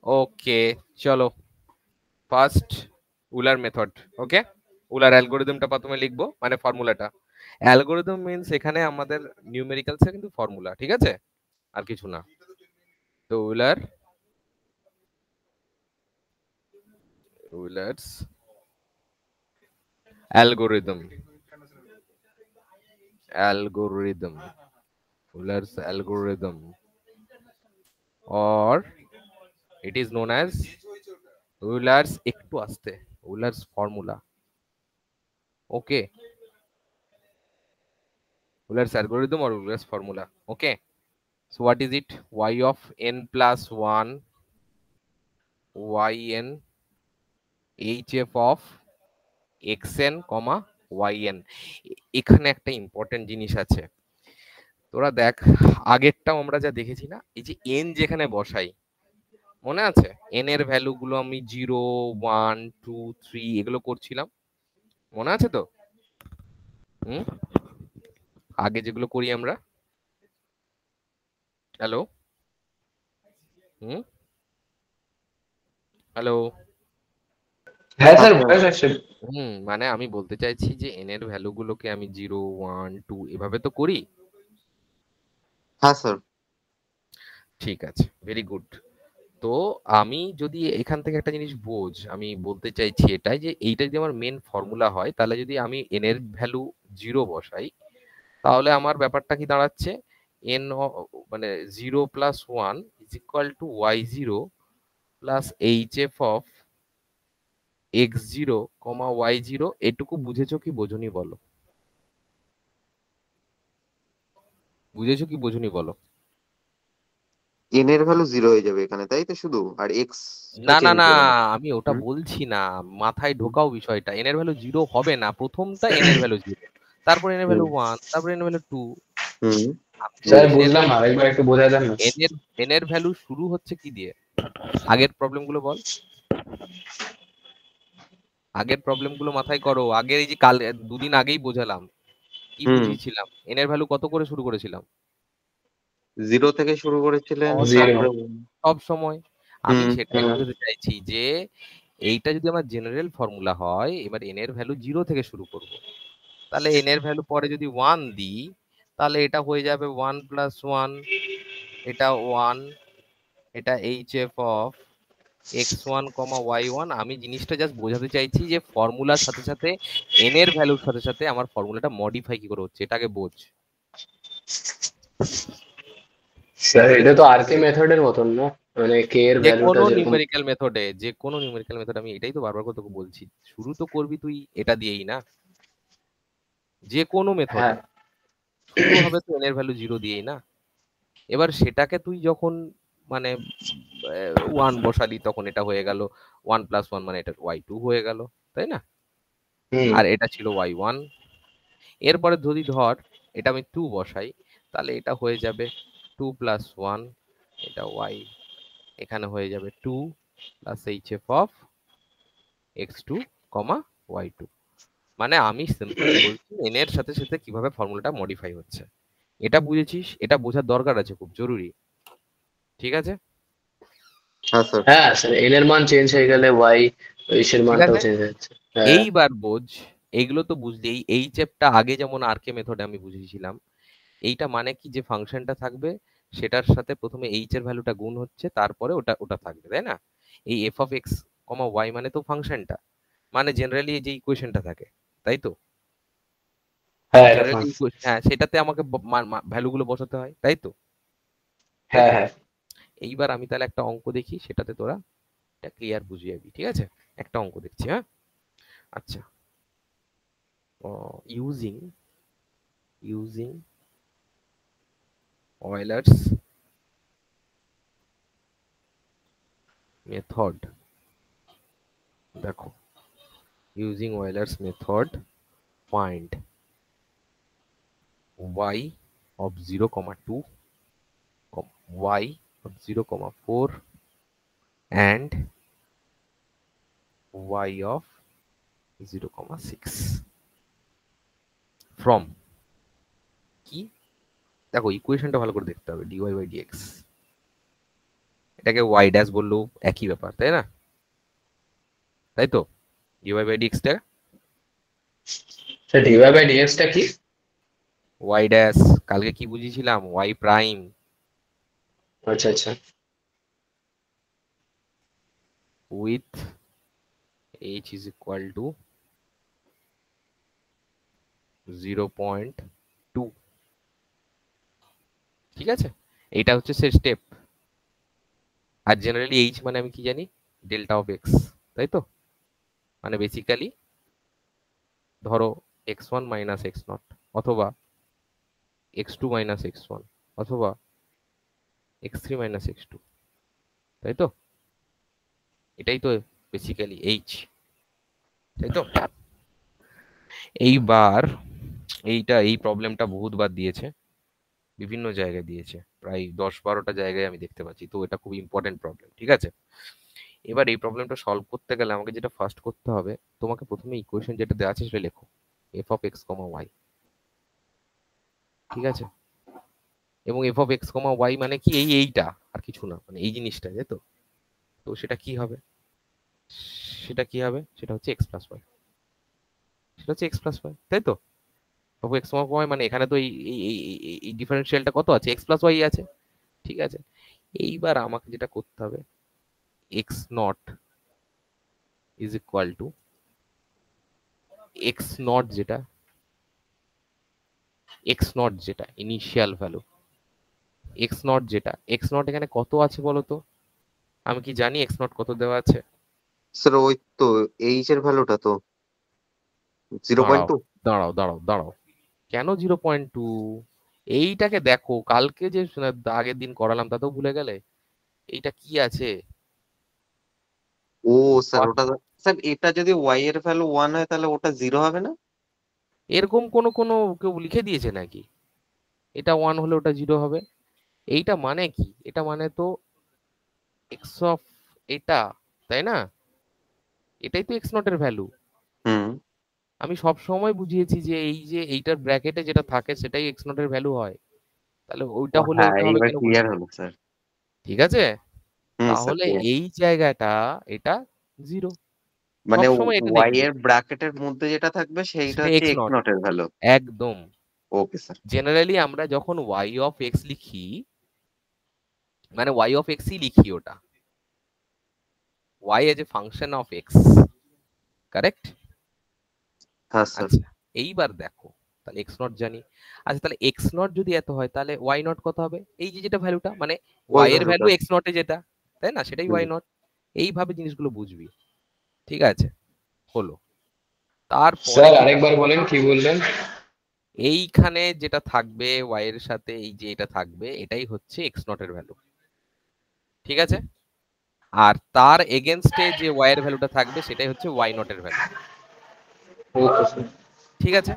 ওকে, চলো first Wular method. ওকে, উলার অ্যালগোরিদমটা প্রথমে লিখবো, মানে ফর্মুলাটা। অ্যালগোরিদম মিন্স এখানে আমাদের নিউমেরিক্যালস এর কিন্তু ফর্মুলা, ঠিক আছে, আর কিছু না। তো Euler's algorithm, algorithm, Euler's algorithm, or it is known as Euler's, একটু আস্তে, Euler's formula. Okay, Euler's algorithm or Euler's formula. Okay. So what is it? Y of n plus 1 yn hf of xn, yn। এখানে একটা important জিনিস আছে, তোরা দেখ, আগেরটাও আমরা যা দেখেছি না, এই যে n যেখানে বসাই, মনে আছে n এর ভ্যালু গুলো আমি 0 1 2 3 এগুলো করছিলাম, মনে আছে তো? হুম, আগে যেগুলো করি আমরা। হ্যালো, হুম, হ্যালো। হ্যাঁ স্যার, ভয়েস আসছে। মানে আমি বলতে চাইছি যে এন এর ভ্যালু গুলোকে আমি 0 1 2 এভাবে তো করি। হ্যাঁ স্যার। ঠিক আছে, ভেরি গুড। তো আমি যদি এখান থেকে একটা জিনিস বোঝ, আমি বলতে চাইছি এটাই যে এইটা যদি আমার মেন ফর্মুলা হয়, তাহলে যদি আমি এন এর ভ্যালু 0 বসাই, তাহলে আমার ব্যাপারটা কি দাঁড়াচ্ছে, এন মানে 0 plus 1 is equal to y0 plus H f of x0 y0। এটুকু বুঝেছো কি বোঝনি বলো, বুঝেছো কি বোঝনি বলো? এন এর ভ্যালু 0 হয়ে যাবে এখানে, তাই তো? শুধু আর এক্স টা না না চেঞ্জ না, করে নেবে। আমি ওটা হুম বলছি না, মাথায় হুম ঢোকাও বিষয়টা। এন এর ভ্যালু 0 হবে না, প্রথমটা এন এর ভ্যালু 0, তারপর এন এর ভ্যালু হুম 1, তারপর এন এর ভ্যালু 2। হুম তো স্যার এন এর বুঝলাম না, ভ্যালু, আরেকবার একটু বোঝাই দেন না। এন এর এন এর ভ্যালু শুরু হচ্ছে কি দিয়ে? আগের প্রবলেম গুলো বল, আগের প্রবলেম গুলো মাথায় করো। আগের এই যে কাল দুদিন আগেই বোঝালাম, কি হুম বুঝিয়েছিলাম, এন এর ভ্যালু কত করে শুরু করেছিলাম? 0 থেকে শুরু করেছিলেন, জিরো। তারপরে সব সময়। আমি হুম সেটাই হুম। বোঝাতে চাইছি যে এইটা যদি আমার জেনারেল ফর্মুলা হয়, এবার এন এর ভ্যালু 0 থেকে শুরু করব, তাহলে এন এর ভ্যালু পরে যদি 1 দিই, তাহলে এটা হয়ে যাবে 1 প্লাস 1, এটা 1, এটা H f of x1 y1। আমি জিনিসটা জাস্ট বোঝাতে চাইছি যে ফর্মুলার সাথে সাথে এন এর ভ্যালুর সাথে সাথে আমার ফর্মুলাটা মডিফাই কি করে হচ্ছে, এটাকে বোঝ। স্যার এটা তো আর কে মেথডের মতন না, মানে কে এর যে ভ্যালুটা কোনো যেরকম। নিউমেরিক্যাল মেথডে, যে কোনো নিউমেরিক্যাল মেথড, আমি এটাই তো বারবার করে তোকে বলছি, শুরু তো করবি তুই এটা দিয়েই না, যে কোনো হ্যাঁ। মেথডে শুরু হবে তো এন এর ভ্যালু 0 দিয়েই না। এবার সেটাকে তুই যখন মানে 1 বসালি, তখন এটা হয়ে গেল 1 প্লাস 1, মানে এটা y2 হয়ে গেল, তাই না? হুম। আর এটা ছিল y1। এরপরে যদি ধর এটা আমি 2 বসাই, তাহলে এটা হয়ে যাবে 2 প্লাস 1, এটা y, এখানে হয়ে যাবে 2 plus hf of x2 y2। মানে আমি সিম্পলি বলছি n এর সাথে সাথে কিভাবে ফর্মুলাটা মডিফাই হচ্ছে, এটা বুঝেছিস? এটা বোঝার দরকার আছে, খুব জরুরি। ঠিক আছে, হ্যাঁ স্যার। হ্যাঁ স্যার, এন এর মান চেঞ্জ হয়ে গেলে ওয়াই এর ঠিক মানটাও আছে। চেঞ্জ হয়ে যাচ্ছে। হ্যাঁ। এইবার বোঝ, এইগুলো তো বুঝলি, এই চ্যাপটা আগে যেমন আর কে মেথডে আমি বুঝিয়েছিলাম, এইটা মানে কি, যে ফাংশনটা থাকবে সেটার সাথে প্রথমে এইচ এর ভ্যালুটা গুণ হচ্ছে, তারপরে ওটা ওটা থাকবে, তাই না? এই এফ অফ এক্স ওয়াই মানে তো ফাংশনটা, মানে জেনারেলি যে ইকুয়েশনটা থাকে, তাই তো? হ্যাঁ এটা জেনারেলি হ্যাঁ, সেটাতে আমাকে ভ্যালু গুলো বসাতে হয়, তাই তো? তাই হ্যাঁ তো। হ্যাঁ। এইবার আমি তাহলে একটা অঙ্ক দেখি, সেটাতে তোরা এটা ক্লিয়ার বুঝিয়ে যাবি, ঠিক আছে? একটা অঙ্ক দেখছি, হ্যাঁ। আচ্ছা, ইউজিং ইউজিং অয়েলার্স মেথড, দেখো, using Euler's method, find y of 0, 2, y of 0, 4, and y of 0, 6 from কি, দেখো ইকুয়েশনটা ভালো করে দেখতে হবে, dy by dx। এটাকে ওয়াই ড্যাশ বললেও একই ব্যাপার, তাই না? তাই তো, ডিওয়াই বাই ডিএক্সটা স্যার ডিভাই বাই ডিএক্স টা কি? ওয়াই ড্যাশ, কালকে কি বুঝিয়েছিলাম, ওয়াই প্রাইম আচ্ছা আচ্ছা। With H is equal two 0.2। ঠিক আছে, এইটা হচ্ছে সে স্টেপ। আর জেনারেলি এইচ মানে আমি কি জানি, ডেল্টা অফ এক্স, তাই তো? মানে বেসিক্যালি ধরো x one minus x naught, অথবা x two minus x one, অথবা x three minus x two, তাই তো? এটাই তো বেসিক্যালি এইচ, তাই তো? এইবার এই প্রবলেমটা বহুতবার দিয়েছে, বিভিন্ন জায়গায় দিয়েছে, প্রায় 10-12টা জায়গায় আমি দেখতে পাচ্ছি, তো এটা খুব ইম্পর্টেন্ট প্রবলেম। ঠিক আছে, এবার এই প্রবলেমটা সলভ করতে গেলে আমাকে যেটা ফার্স্ট করতে হবে, তোমাকে প্রথমে ইকুয়েশন যেটা দেওয়া আছে সেটা লেখো, f of x comma y. ঠিক আছে, এবং f of x comma y মানে কি, এইটা আর কিছু না, মানে এই জিনিসটা, তাই তো? তো সেটা কি হবে, সেটা হচ্ছে এক্স প্লাস ওয়াই, সেটা হচ্ছে এক্স প্লাস ওয়াই, তাই তো? এফ এক্স কমা ওয়াই মানে এখানে তো এই ডিফারেন্সিয়ালটা কত আছে, এক্স প্লাস ওয়াই আছে। ঠিক আছে, এইবার আমাকে যেটা করতে হবে, x not is equal two x not, যেটা ইনিশিয়াল ভ্যালু, এক্স নট এখানে কত আছে বলো তো? আমি কি জানি এক্স নট কত দেওয়া আছে? স্যার ওই তো এইচ এর ভ্যালুটা তো জিরো পয়েন্ট দাঁড়াও টু দাঁড়াও, কেন 0.2? এইটাকে দেখো, কালকে যে আগের দিন করালাম তাতেও ভুলে গেলে, এইটা কি আছে? ও স্যার ওটা, স্যার এটা যদি ওয়াই এর ভ্যালু 1 হয় তাহলে ওটা 0 হবে না? এরকম কোনো কোনো কেউ লিখে দিয়েছে নাকি এটা 1 হলে ওটা 0 হবে? এইটা মানে কি, এটা মানে তো এক্স অফ এটা, তাই না? এটাই তো এক্স নটের ভ্যালু। হুম। আমি সব সময় বুঝিয়েছি যে এই যে এইটার ব্র্যাকেটে যেটা থাকে সেটাই এক্স নটের ভ্যালু হয়, তাহলে ওইটা ও হলে হ্যাঁ, ওটা হবে এইবার কেন ক্লিয়ার বলছো? হলো স্যার। ঠিক আছে, হুম স্যার, তাহলে clear। এই জায়গাটা এটা জিরো, মানে সবসময় এটা ওয়াই দেখবে, এর ব্র্যাকেটের মধ্যে যেটা থাকবে সেইটা সেটা হচ্ছে এক্স এক্স নট, নট এর ভ্যালু। একদম। Okay sir. জেনারেলি আমরা যখন ওয়াই অফ এক্স লিখি, মানে ওয়াই অফ এক্সই লিখি ওটা, y as a function of x, correct? হ্যাঁ স্যার। আচ্ছা, এইবার দেখো, তাহলে এক্স নট জানি। আচ্ছা, তাহলে এক্স নট যদি এত হয় তাহলে ওয়াই নট কত হবে, এই যে যেটা ভ্যালুটা, মানে ওই ওয়াই এর ভ্যালু ভ্যালুটা। এক্স নটে যেটা, তাই না, সেটাই হুম। Why not. এইভাবে জিনিসগুলো বুঝবি। ঠিক আছে, হলো। তারপরে স্যার কি আরেকবার করবো, বলেন, কি বললেন? এইখানে যেটা থাকবে ওয়াই এর সাথে, এই যে এটা থাকবে, এটাই হচ্ছে এক্স নট এর ভ্যালু। ঠিক আছে, আর তার এগেনস্টে যে ওয়াই এর ভ্যালুটা থাকবে সেটাই হচ্ছে ওয়াই নট এর ভ্যালু। Okay sir. ঠিক আছে,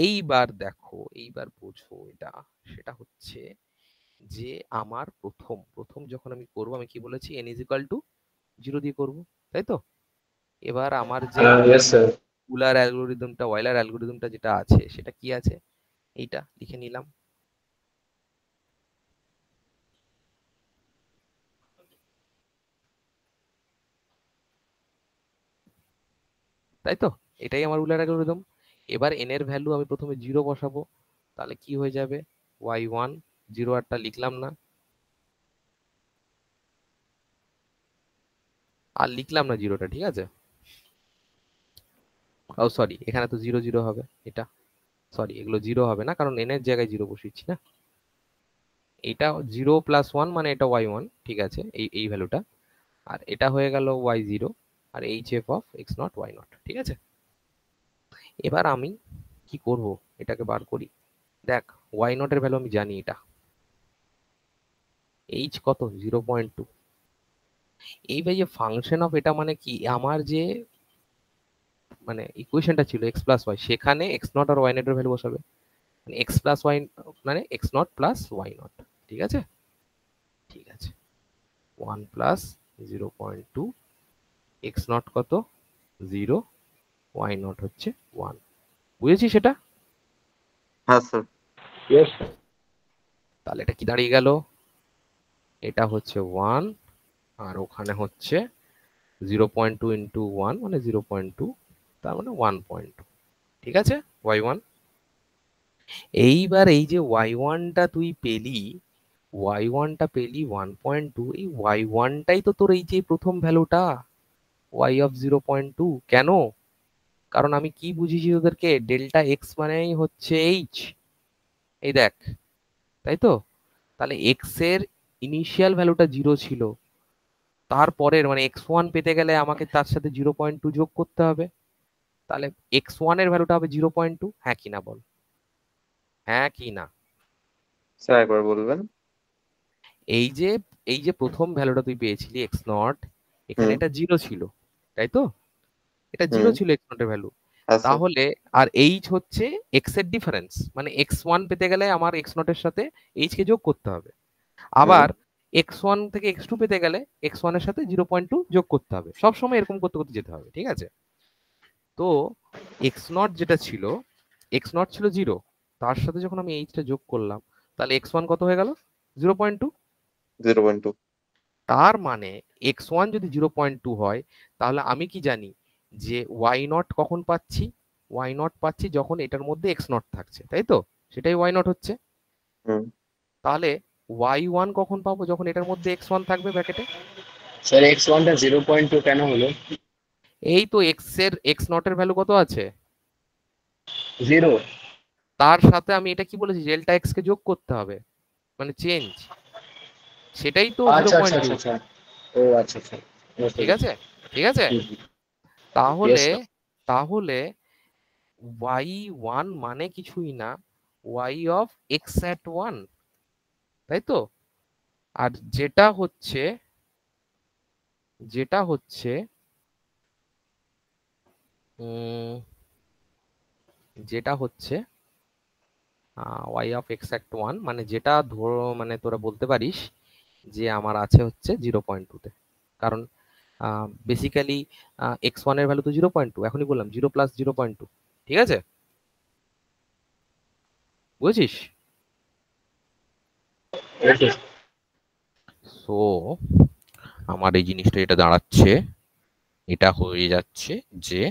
এইবার দেখো, এইবার বোঝো এটা, সেটা হচ্ছে যে আমার প্রথম প্রথম যখন আমি করব, আমি কি বলেছি, n ইজ ইকুয়াল টু 0 দিয়ে করব, তাই তো? এবার আমার যে ইয়েস স্যার। ওয়েলার অ্যালগরিদমটা যেটা আছে সেটা কি আছে, এইটা লিখে নিলাম। তাই তো, এটাই আমার উলার অ্যালগরিদম। এবার n এর ভ্যালু আমি প্রথমে 0 বসাবো, তাহলে কি হয়ে যাবে, y1, 0 আরটা লিখলাম না, আর লিখলাম না জিরোটা, ঠিক আছে? ও সরি, এখানে তো 0 0 হবে, এটা সরি, এগুলো 0 হবে না, কারণ n এর জায়গায় 0 বসিয়েছি না। এটা 0 প্লাস 1 মানে এটা y1, ঠিক আছে, এই ভ্যালুটা। আর এটা হয়ে গেল y0, আর h f of x naught y naught. ঠিক আছে, এবার আমি কি করব, এটাকে বার করি। দেখ, ওয়াই নট এর ভ্যালু আমি জানি, এটা এইচ কত, 0.2। এইবার যে ফাংশন অফ এটা মানে কি, আমার যে মানে ইকুয়েশনটা ছিল এক্স প্লাস ওয়াই, সেখানে এক্স নট আর ওয়াই নট এর ভ্যালু বসাবে, মানে এক্স প্লাস ওয়াই, মানে x naught plus y naught. ঠিক আছে, ঠিক আছে, 1 প্লাস 0.2, এক্স নট কত, 0, ওয়াই নট হচ্ছে 1। বুঝেছি সেটা? হ্যাঁ স্যার। Yes sir. তাহলে এটা কি দাঁড়িয়ে গেল, এটা হচ্ছে 1 আর ওখানে হচ্ছে 0.2 ইন্টু 1 মানে 0.2, তার মানে 1.2। ঠিক আছে, y1। এইবার এই যে y1টা তুই পেলি, y1টা পেলি 1.2, এই y1টাই তো তোর এই যে প্রথম ভ্যালুটা y অফ 0.2। কেন? কারণ আমি কি বুঝিয়েছি তোদেরকে, ডেল্টা এক্স মানেই হচ্ছে এইচ। এই দেখ, তাই তো? তাহলে এক্স এর ইনিশিয়াল ভ্যালুটা 0 ছিল, তারপরের মানে x1 পেতে গেলে আমাকে তার সাথে 0.2 যোগ করতে হবে। তাহলে x1 এর ভ্যালুটা হবে 0.2। হ্যাঁ কি না বল, হ্যাঁ কি না? স্যার একবার বলবেন। এই যে এই যে প্রথম ভ্যালুটা তুই পেয়েছিলি এক্স নট, এখানে হুম এটা 0 ছিল, তাই তো? এটা 0 হুম। ছিল এক্স নট এর ভ্যালু। আচ্ছা। তাহলে আর এইচ হচ্ছে এক্স এর ডিফারেন্স, মানে x1 পেতে গেলে আমার এক্স নট এর সাথে এইচ কে যোগ করতে হবে। হুম আবার x1 থেকে x2 পেতে গেলে x1 এর সাথে 0.2 যোগ করতে হবে। সব সময় এরকম করতে করতে যেতে হবে, ঠিক আছে? তো এক্স নট যেটা ছিল, এক্স নট ছিল 0, তার সাথে যখন আমি এইচটা যোগ করলাম, তাহলে x1 কত হয়ে গেল? 0.2। 0.2। তার মানে x1 যদি 0.2 হয়, তাহলে আমি কি জানি যে y নট কখন পাচ্ছি? y নট পাচ্ছি যখন এটার মধ্যে x নট থাকছে, তাই তো? সেটাই y নট হচ্ছে। হুম। তাহলে y1 কখন পাবো? যখন এটার মধ্যে x1 থাকবে ব্র্যাকেটে। স্যার x1টা 0.2 কেন হলো? এই তো x নট এর ভ্যালু কত আছে? 0। তার সাথে আমি এটা কি বলেছি, ডেল্টা এক্স কে যোগ করতে হবে, মানে চেঞ্জ, সেটাই তো জিরো আচ্ছা আচ্ছা পয়েন্ট টু আচ্ছা আচ্ছা। ও আচ্ছা আচ্ছা, বুঝতে ঠিক পেরেছি। আছে, ঠিক আছে। হুম হুম। ইয়েস তাহলে স্যার। তাহলে y1 মানে কিছুই না, y অফ এক্স অ্যাট 1, তাই তো? আর যেটা হচ্ছে উম, যেটা হচ্ছে y অফ এক্স অ্যাট 1 মানে যেটা ধরো, মানে তোরা বলতে পারিস যে আমার আছে হচ্ছে 0.2তে। কারণ বেসিক্যালি x1 এর ভ্যালু তো 0.2, এখনই বললাম 0 প্লাস 0.2। ঠিক আছে, বুঝেছিস? ওকে। সো আমার এই জিনিসটা এটা দাঁড়াচ্ছে, এটা হয়ে যাচ্ছে যে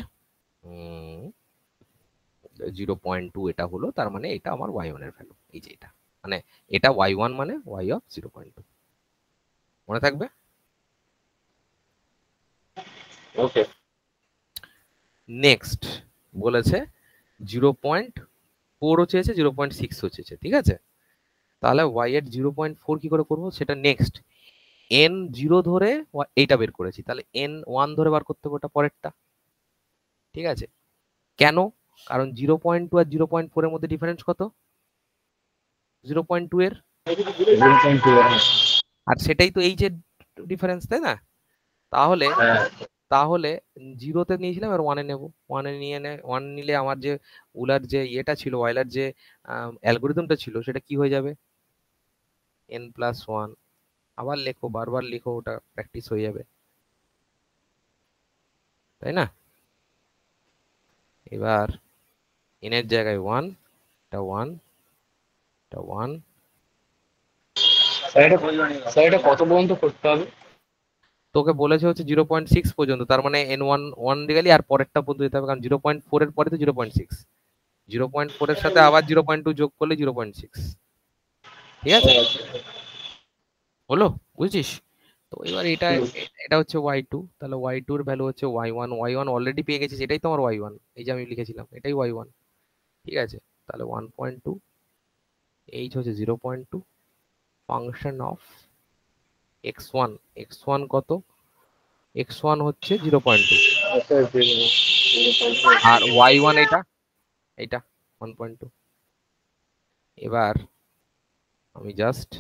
0.2 এটা হলো, তার মানে এটা আমার y1 এর ভ্যালু, এই যে এটা, মানে এটা y1 মানে y অফ 0.2। মনে থাকবে? ওকে। নেক্সট বলেছে 0.4ও চেয়েছে, 0.6ও চেয়েছে, ঠিক আছে? তাহলে y এর 0.4 কি করে করবো সেটা নেক্সট। n 0 ধরে এইটা বের করেছি, তাহলে n 1 ধরে বার করতে হবে ওটা পরেরটা। ঠিক আছে, কেন? কারণ 0.2 আর 0.4 এর মধ্যে ডিফারেন্স কত? 0.2 এর। 0.2। আর সেটাই তো এইচ এর ডিফারেন্স, তাই না? তাহলে হ্যাঁ। তাহলে জিরোতে নিয়েছিলাম আর ওয়ানে নেব, ওয়ানে নিয়ে ওয়ান নিলে আমার যে উলার যে ইয়েটা ছিল, ওয়াইলার যে অ্যালগোরিদমটা ছিল, সেটা কি হয়ে যাবে? n plus one. আবার লেখো, বারবার লিখো, ওটা প্র্যাকটিস হয়ে যাবে, তাই না? এবার n এর জায়গায় ওয়ান, এটা ওয়ান, এটা ওয়ান। স্যার এটা কত পর্যন্ত করতে হবে? তোকে বলেছে হচ্ছে 0.6 পর্যন্ত, তার মানে এন ওয়ান ওয়ান দিয়ে গেলি আর পরেরটা পর্যন্ত দিতে হবে, কারণ 0.4 এর পরে তো 0.6, 0.4 এর সাথে আবার 0.2 যোগ করলে 0.6। ঠিক ও আছে, আচ্ছা। হলো? বুঝছিস? তো এবার এটা হুম। এটা হচ্ছে y2, তাহলে y2 এর ভ্যালু হচ্ছে y1, y1 অলরেডি পেয়ে গেছিস, এটাই তো আমার y1, এই যে আমি লিখেছিলাম এটাই y1। ঠিক আছে, তাহলে 1.2, h হচ্ছে 0.2, ফাংশন অফ x1, x1 কত? x1 হচ্ছে 0.2, আচ্ছা, 0.2। আর y1 এটা, এটা 1.2। এবার আমি জাস্ট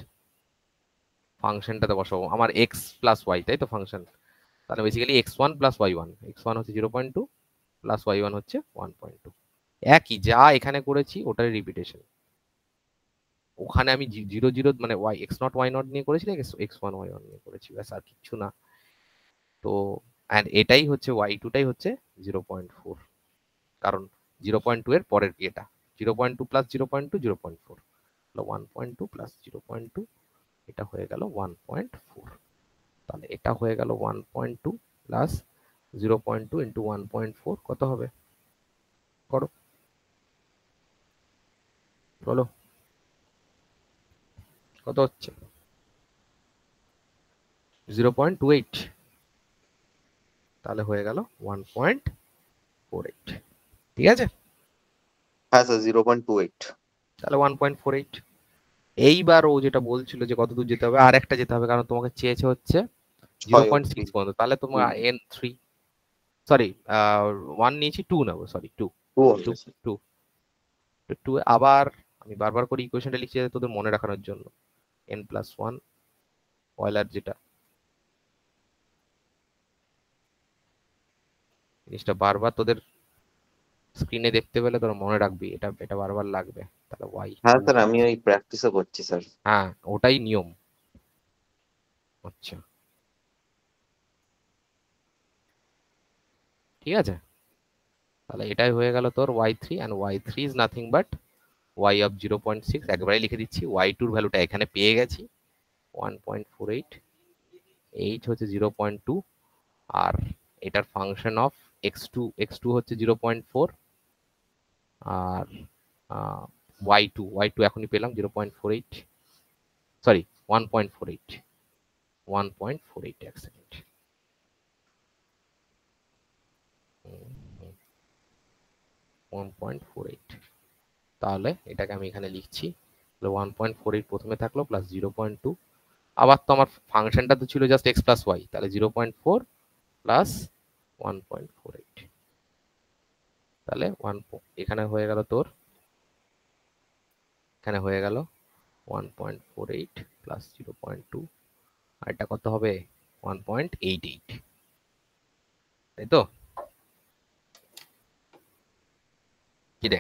ফাংশনটাতে বসাবো আমার x প্লাস y, তাই তো ফাংশন? তাহলে basically x1 plus y1, x1 হচ্ছে 0.2 প্লাস y1 হচ্ছে 1.2। একই যা এখানে করেছি ওটার রিপিটেশন, ওখানে আমি 0 0 মানে y x not y not নিয়ে করেছি, x1 y1 নিয়ে করেছি, ব্যাস আর কিচ্ছু না। তো অ্যান্ড এটাই হচ্ছে y2টাই হচ্ছে 0.4, কারণ 0.2 এর পরের এটা 0.2 প্লাস 0.2 0.4, 1.2 প্লাস 0.2 এটা হয়ে গেল 1.4, তাহলে এটা হয়ে গেল 1.2 প্লাস 0.2 ইন্টু 1.4 কত হবে? করো, বলো কত হচ্ছে? 0.28, তাহলে হয়ে গেল 1.48, ঠিক আছে? হ্যাঁ স্যার 0.28। তাহলে 1.48। এইবার ও যেটা বলছিল যে কত দূর যেতে হবে, আর একটা যেতে হবে, কারণ তোমাকে চেয়েছে হচ্ছে 6 অবধি। 0.6 পর্যন্ত, তাহলে তোমার n3, সরি 1 নিয়েছি, 2 নেবো, সরি 2, 2 2, হবে স্যার। 2, 2 আবার আমি বারবার করে ইকুয়েশনটা লিখছি যাতে তোদের মনে রাখানোর জন্য। n+1 অয়েলার যেটা, জিনিসটা বারবার তোদের স্ক্রিনে দেখতে পেলে তোরা মনে রাখবি, এটা এটা বারবার লাগবে। তাহলে হ্যাঁ y2, স্যার আমি ওই প্র্যাকটিসও করছি স্যার। হ্যাঁ ওটাই নিয়ম। আচ্ছা ঠিক আছে, তাহলে এটাই হয়ে গেল তোর y3, and y3 is nothing but y of 0.6, একবারে লিখে দিচ্ছি, y2 এর ভ্যালুটা এখানে পেয়ে গেছি 1.48, h হচ্ছে 0.2, আর এটার ফাংশন অফ x2 হচ্ছে 0.4, আর y2 এখনই পেলাম 0.48, সরি 1.48, 1.48, এক সেকেন্ড, 1.48, তাহলে এটাকে আমি এখানে লিখছি 1.48 প্রথমে থাকলো প্লাস 0.2, আবার তো আমার ফাংশনটা তো ছিল জাস্ট এক্স প্লাস ওয়াই, তাহলে 0.4 প্লাস 1.48, তাহলে এখানে হয়ে গেল তোর, এখানে হয়ে গেল 1.48 প্লাস 0.2, আর এটা কত হবে? 1.88, তাই তো? কি রে,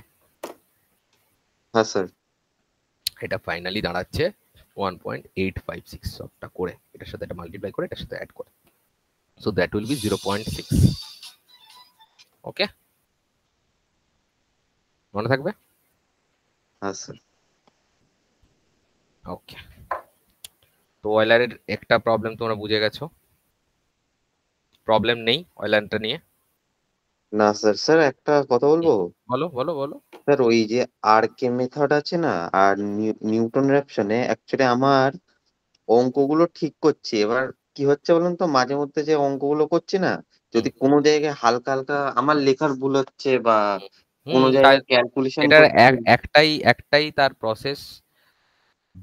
হ্যাঁ স্যার। এটা ফাইনালি দাঁড়াচ্ছে 1.856, সবটা করে এটার সাথে এটা মাল্টিপ্লাই করে এটার সাথে অ্যাড করে, সো দ্যাট উইল বি 0.6। ওকে, মনে থাকবে? হ্যাঁ স্যার। ওকে, তো অয়েলারের একটা প্রবলেম তোমরা বুঝে গেছো, প্রবলেম নেই অয়েলারটা নিয়ে? না স্যার, স্যার একটা কথা বলবো। বলো বলো বলো। স্যার ওই যে আরকে মেথড আছে না, আর নিউটন র্যাপসনে অ্যাকচুয়ালি আমার অঙ্কগুলো ঠিক করছি। এবার কি হচ্ছে বলুন তো, মাঝে মধ্যে যে অঙ্কগুলো করছি না, হুম যদি কোনো জায়গায় হালকা হালকা আমার লেখার ভুল হচ্ছে বা হুম, কোনো জায়গায় ক্যালকুলেশন এটার করছি। একটাই তার প্রসেস,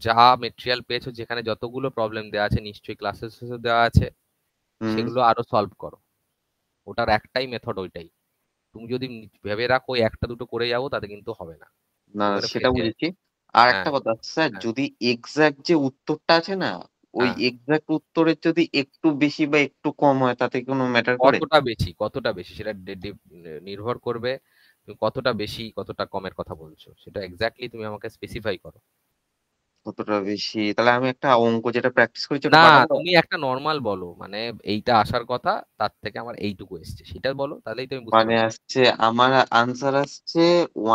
যা মেটেরিয়াল পেয়েছো, যেখানে যতগুলো প্রবলেম দেওয়া আছে নিশ্চয়ই ক্লাসেস দেওয়া আছে, হুম। সেগুলো আরো সলভ করো। ওটার একটাই মেথড ওইটাই। তুমি যদি ভেবে রাখো ওই একটা দুটো করে যাবো, তাতে কিন্তু হবে না, না তুমি ওখানে সেটা ফেঁসে যাবে। বুঝেছি। আর হ্যাঁ একটা কথা স্যার, হ্যাঁ যদি এক্সাক্ট যে উত্তরটা আছে না, ওই হ্যাঁ, এক্সাক্ট উত্তরের যদি একটু বেশি বা একটু কম হয়, তাতে কোনো ম্যাটার করে? কতটা বেশি সেটা নির্ভর করবে তুমি কতটা বেশি কতটা কমের কথা বলছো, সেটা এক্স্যাক্টলি তুমি আমাকে স্পেসিফাই করো। কতটা বেশি? তাহলে আমি একটা অঙ্ক যেটা প্র্যাকটিস করেছি না, ওটা পাঠাবো। তুমি একটা নর্মাল বলো, মানে এইটা আসার কথা, তার থেকে আমার এইটুকু এসছে, সেটা বলো, তাহলেই তো আমি বুঝতে মানে পারবো। আসছে, আমার আনসার আসছে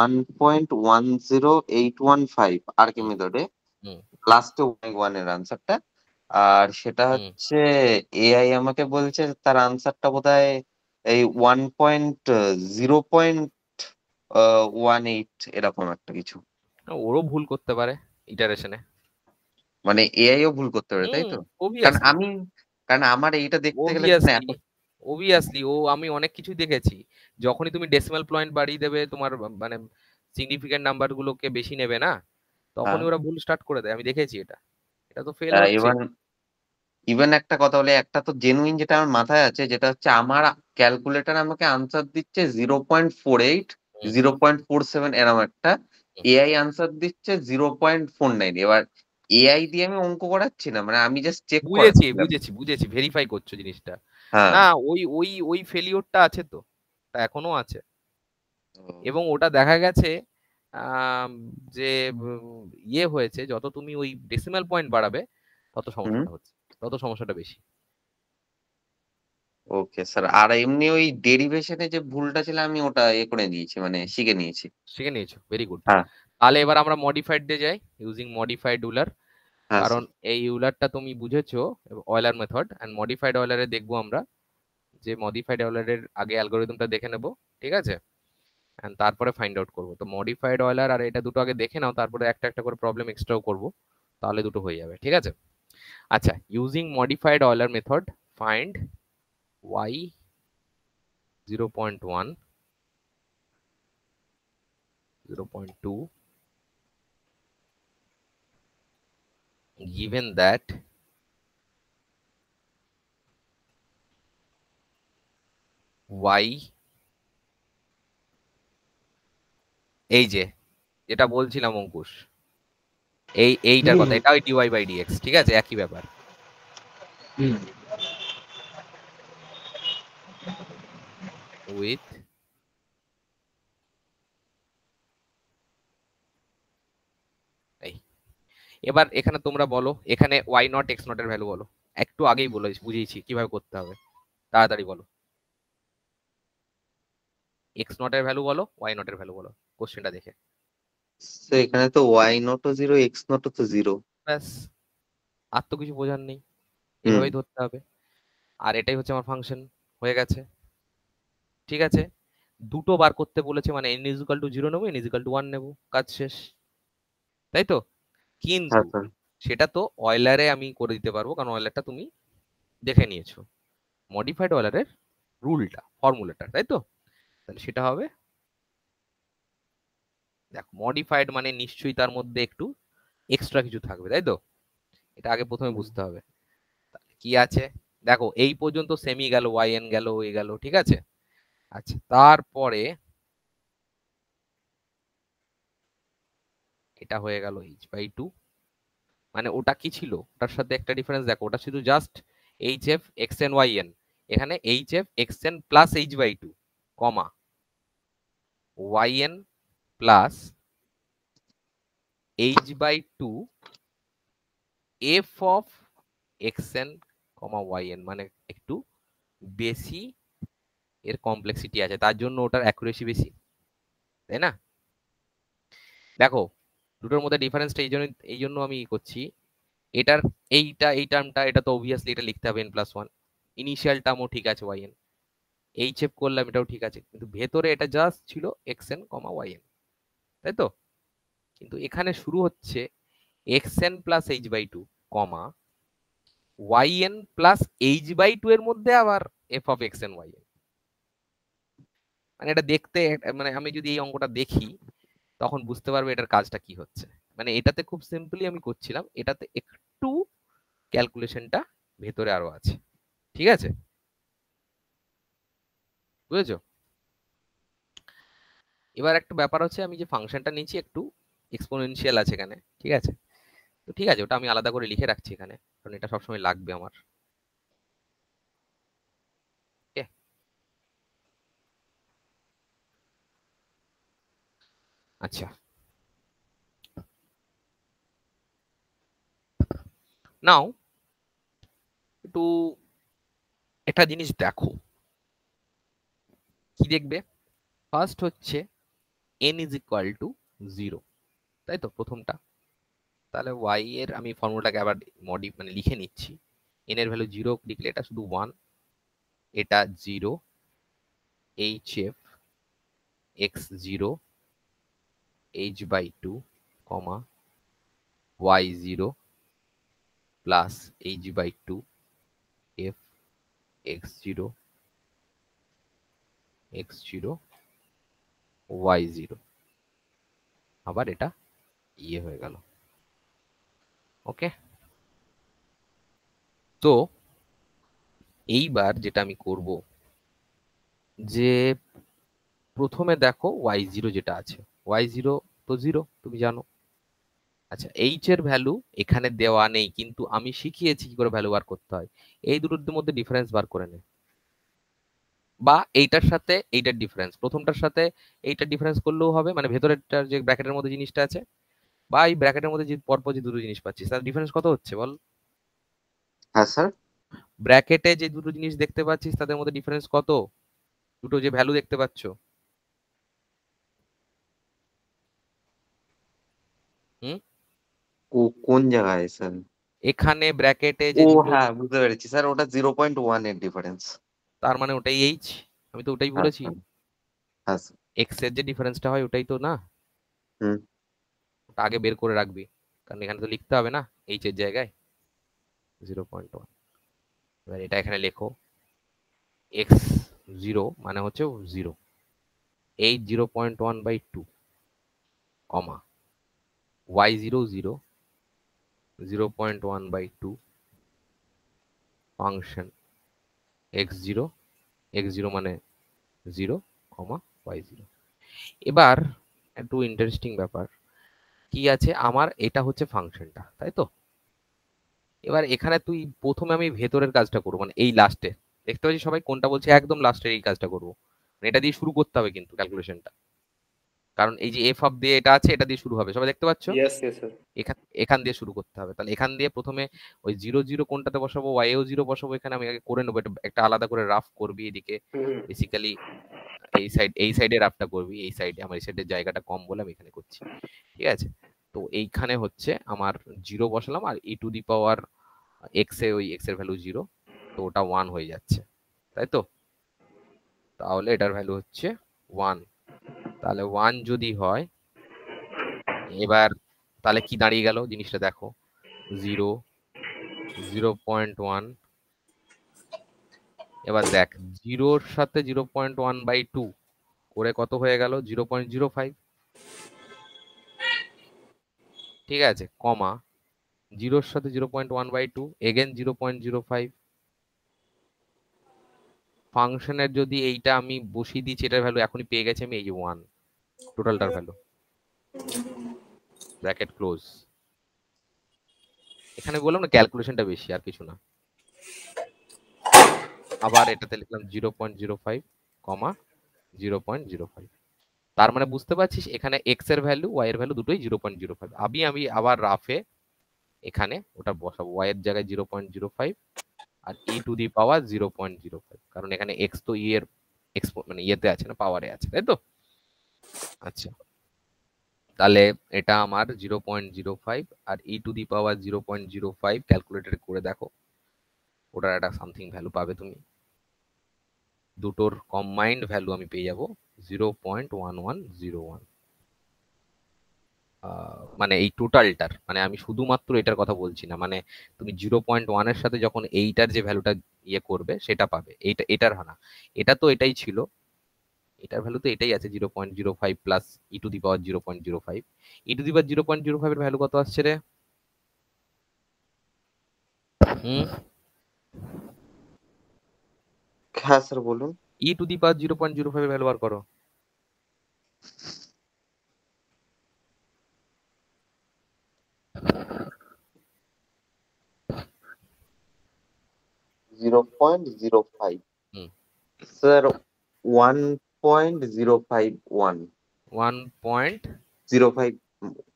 1.10815 আর কি হুম মেথডে, হুম লাস্টে ওয়ান এর আনসারটা। আর সেটা হুম হচ্ছে এআই আমাকে বলছে তার আনসারটা বোধহয় এই 0.18 এরকম একটা কিছু। ওরও ভুল করতে পারে ইটারেশনে। মানে এআই ও ভুল করতে পারে, তাই হুম, তো? কারণ অবভিয়াসলি, আমি, কারণ আমার এইটা দেখতে গেলে না অবভিয়াসলি, এখন। অবভিয়াসলি, ও আমি অনেক কিছু দেখেছি, যখনই তুমি ডেসিমাল পয়েন্ট বাড়িয়ে দেবে, তোমার মানে সিগনিফিকেন্ট নাম্বার গুলোকে বেশি নেবে না, হ্যাঁ। তখনই ওরা ভুল স্টার্ট করে দেয়, আমি দেখেছি এটা, এটা তো ফেল হচ্ছে। এবার ইভেন একটা কথা বলে, একটা তো জেনুইন যেটা আমার মাথায় আছে, যেটা হচ্ছে আমার ক্যালকুলেটর আমাকে আনসার দিচ্ছে 0.48, হুম 0.47 এরকম একটা। হুম, এআই আনসার দিচ্ছে 0.49। এবার এআই দিয়ে আমি অঙ্ক করাচ্ছি না, মানে আমি জাস্ট চেক বুঝেছি করাচ্ছিলাম। বুঝেছি বুঝেছি, ভেরিফাই করছো জিনিসটা। হ্যাঁ। না, ওই ফেলিওরটা আছে তো, তা এখনো আছে, ও, এবং ওটা দেখা গেছে আম, যে ইয়ে হয়েছে, যত তুমি ওই ডেসিমাল পয়েন্ট বাড়াবে তত হুম। সমস্যাটা হচ্ছে, তত সমস্যাটা বেশি। Okay sir. আর এমনি ওই ডেরিভেশনে যে ভুলটা ছিল, আমি ওটা করে নিয়েছি, মানে শিখে নিয়েছি। শিখে নিয়েছো, ভেরি গুড। হ্যাঁ। তাহলে এবার আমরা মডিফাইড দিয়ে যাই, ইউজিং মডিফাইড রুলার। হ্যাঁ কারণ স্যার। এই ইউলারটা তুমি বুঝেছো অয়েলার মেথড, এন্ড মডিফাইড অয়েলারে দেখবো আমরা, যে মডিফাইড অয়েলারের আগে অ্যালগোরিদমটা দেখে নেব, ঠিক আছে, এন্ড তারপরে ফাইন্ড আউট করবো। তো মডিফাইড অয়েলার আর এটা দুটো আগে দেখে নাও, তারপরে একটা একটা করে প্রবলেম এক্সট্রাও করবো, তাহলে দুটো হয়ে যাবে, ঠিক আছে। আচ্ছা, using modified Euler method find y 0.1 0.2 given that y, এই যে যেটা বলছিলাম অঙ্কুশ, এইটার হুম কথা, এটা ওই dy বাই dx, ঠিক আছে, একই ব্যাপার। হুম উইথ এই, এবার এখানে তোমরা বলো, এখানে y নট x নট এর ভ্যালু বলো। একটু আগেই বলে বুঝিয়েছি কিভাবে করতে হবে, তাড়াতাড়ি বলো। x নট এর ভ্যালু বলো, y নট এর ভ্যালু বলো, কোশ্চেনটা দেখে। তো এখানে তো ওয়াই নটও জিরো, এক্স নটও তো জিরো। ব্যাস, আর তো কিছু বোঝার নেই, হুম। এভাবেই ধরতে হবে। আর এটাই হচ্ছে আমার ফাংশন, হয়ে গেছে, ঠিক আছে। দুটো বার করতে বলেছে মানে n ইজ ইকুয়াল টু 0 নেবো, n ইজ ইকুয়াল টু 1 নেবো, কাজ শেষ, তাই তো। হ্যাঁ কিন্তু স্যার। সেটা তো অয়লারে আমি করে দিতে পারবো, কারণ অয়লারটা তুমি দেখে নিয়েছো, মডিফাইড অয়লারের রুলটা, ফর্মুলাটা, তাই তো। তাহলে সেটা হবে, দেখো মডিফাইড মানে নিশ্চয়ই তার মধ্যে একটু এক্সট্রা কিছু থাকবে, তাই তো। এটা আগে প্রথমে বুঝতে হবে। তাহলে কি আছে, দেখো এই পর্যন্ত সেমি গেল, ওয়াই এন গেল, এ গেল, ঠিক আছে। আচ্ছা, তারপরে এটা হয়ে গেল h/2, মানে ওটা কি ছিল, ওটার সাথে একটা ডিফারেন্স দেখো, ওটা শুধু জাস্ট hf xn yn, এখানে hf xn plus h/2 comma yn plus h/2 f of xn comma yn, মানে একটু বেশি এর কমপ্লেক্সিটি আছে, তার জন্য ওটার অ্যাকুরেসি বেশি, তাই না। দেখো দুটোর মধ্যে ডিফারেন্সটা এই জন্য আমি করছি, এটার এই টার্মটা, এটা তো অবভিয়াসলি এটা লিখতে হবে n+1, ইনিশিয়াল টার্মও ঠিক আছে yn, চেপ করলাম এটাও ঠিক আছে, কিন্তু ভেতরে এটা জাস্ট ছিল xn কমা yn, তাই তো। কিন্তু এখানে শুরু হচ্ছে xn প্লাস h/2 কমা yn প্লাস h/2 এর মধ্যে আবার f অফ xn yn, মানে এটা দেখতে মানে আমি যদি এই অঙ্কটা দেখি তখন বুঝতে পারবে এটার কাজটা কি হচ্ছে। মানে এটাতে খুব সিম্পলি আমি করছিলাম, এটাতে একটু ক্যালকুলেশনটা ভেতরে আরো আছে, ঠিক আছে, বুঝেছো। এবার একটা ব্যাপার হচ্ছে, আমি যে ফাংশনটা নিচ্ছি একটু এক্সপোনেনশিয়াল আছে এখানে, ঠিক আছে। তো ঠিক আছে, ওটা আমি আলাদা করে লিখে রাখছি এখানে, কারণ এটা সবসময় লাগবে আমার। ওকে, আচ্ছা, নাও একটু একটা জিনিস দেখো, কি দেখবে। ফার্স্ট হচ্ছে n ইজ ইকুয়াল টু 0, তাই তো প্রথমটা। তাহলে y এর আমি ফর্মুলাটাকে আবার মানে লিখে নিচ্ছি, n এর ভ্যালু 0 লিখলে এটা শুধু 1, এটা 0, hf x0 h/2 কমা y0 plus h/2 f x0 x0 y0, আবার এটা ইয়ে হয়ে গেল। ওকে, তো এইবার যেটা আমি করব, যে প্রথমে দেখো y0 যেটা আছে, y0 তো 0 তুমি জানো। আচ্ছা, h এর ভ্যালু এখানে দেওয়া নেই, কিন্তু আমি শিখিয়েছি কি করে ভ্যালু বার করতে হয়। এই দুটোর মধ্যে ডিফারেন্স বার করে নে, বা এইটার সাথে এইটার ডিফারেন্স, প্রথমটার সাথে এইটার ডিফারেন্স করলেও হবে, মানে ভেতরেরটার যে ব্র্যাকেটের মধ্যে জিনিসটা আছে, বা এই ব্র্যাকেটের মধ্যে যে পরপর যে দুটো জিনিস পাচ্ছিস, তার ডিফারেন্স কত হচ্ছে বল। হ্যাঁ স্যার। ব্র্যাকেটে যে দুটো জিনিস দেখতে পাচ্ছিস তাদের মধ্যে ডিফারেন্স কত, দুটো যে ভ্যালু দেখতে পাচ্ছ, হুম, কোন জায়গায় স্যার? এখানে ব্র্যাকেটে ও যে দুটো, হ্যাঁ, বুঝতে পেরেছি স্যার, ওটা 0.1 এর ডিফারেন্স। তার মানে ওটাই এইচ, আমি তো ওটাই বলেছি। আচ্ছা, হ্যাঁ স্যার। এক্স এর যে ডিফারেন্সটা হয় ওটাই তো না, হুম। ওটা আগে বের করে রাখবি, কারণ এখানে তো লিখতে হবে না এইচ এর জায়গায় 0.1। এবার এটা এখানে লেখো, এক্স জিরো মানে হচ্ছে zero, h 0.1/2, comma y zero zero 0.1/2 function x0 মানে 0, কমা y0। এবার একটু ইন্টারেস্টিং ব্যাপার কি আছে, আমার এটা হচ্ছে ফাংশনটা, তাই তো। এবার এখানে তুই প্রথমে আমি ভেতরের কাজটা করবো, মানে এই লাস্টে, দেখতে পাচ্ছি সবাই কোনটা বলছে, একদম লাস্টের এই কাজটা করবো, মানে এটা দিয়ে শুরু করতে হবে কিন্তু ক্যালকুলেশনটা, কারণ এই যে এফ অফ দিয়ে এটা আছে, এটা দিয়ে শুরু হবে, সবাই দেখতে পাচ্ছ। Yes yes sir. এখান এখান দিয়ে শুরু করতে হবে, তাহলে এখান দিয়ে প্রথমে ওই 0 0 কোনটাতে বসাবো, ওয়াইও 0 বসাবো, এখানে আমি আগে করে নেবো, এটা একটা আলাদা করে রাফ করবি এদিকে, বেসিক্যালি এই সাইডে রাফটা করবি, এই সাইডে আমার এই সাইডের জায়গাটা কম বলে আমি এখানে করছি, ঠিক আছে। তো এইখানে হচ্ছে আমার 0 বসালাম, আর ই টু দি পাওয়ার এক্স এ, ওই এক্স এর ভ্যালু 0, তো ওটা 1 হয়ে যাচ্ছে, তাই তো। তাহলে এটার ভ্যালু হচ্ছে 1, তাহলে 1 যদি হয়, এবার তাহলে কি দাঁড়িয়ে গেল জিনিসটা দেখো, 0, 0.1, এবার দেখ 0-র সাথে 0.1/2 করে কত হয়ে গেল, 0.05, ঠিক আছে, কমা 0-র সাথে 0.1/2 এগেন 0.05। ফাংশনের যদি এইটা আমি বসিয়ে দিচ্ছি, এটার ভ্যালু এখনই পেয়ে গেছি আমি, এই যে 1 টোটালটার ভ্যালু, ব্র্যাকেট ক্লোজ। এখানে বললাম না ক্যালকুলেশনটা বেশি, আর কিছু না। আবার এটাতে লিখলাম 0.05, কমা 0.05। তার মানে বুঝতে পারছিস এখানে এক্স এর ভ্যালু, ওয়াই এর ভ্যালু দুটোই 0.05। আমি আবার রাফে এখানে ওটা বসাবো, ওয়াই এর জায়গায় 0.05 আর ই টু দি পাওয়ার 0.05, কারণ এখানে এক্স তো ই এর মানে ইয়েতে আছে না, পাওয়ারে আছে, তাই তো। আচ্ছা, তাহলে এটা আমার 0.05 আর ই টু দি পাওয়ার 0.05, ক্যালকুলেটর করে দেখো, ওটার একটা সামথিং ভ্যালু পাবে তুমি, দুটোর কম্বাইন্ড ভ্যালু আমি পেয়ে যাব 0.1101। মানে এই টোটালটার, মানে আমি শুধুমাত্র এটার কথা বলছি না, মানে তুমি 0.1 এর সাথে যখন এইটার যে ভ্যালুটা ইয়ে করবে সেটা পাবে, এটার না, এটা তো এটাই ছিল, এটার ভ্যালু তো এটাই আছে 0.05 plus e to the power 0.05। E to the power 0.05 এর ভ্যালু কত আসছে রে? হুম, হ্যাঁ স্যার বলুন। ই টু দি পাওয়ার 0.05 এর ভ্যালু বার করো। 0.05 হুম, স্যার, 1.051 05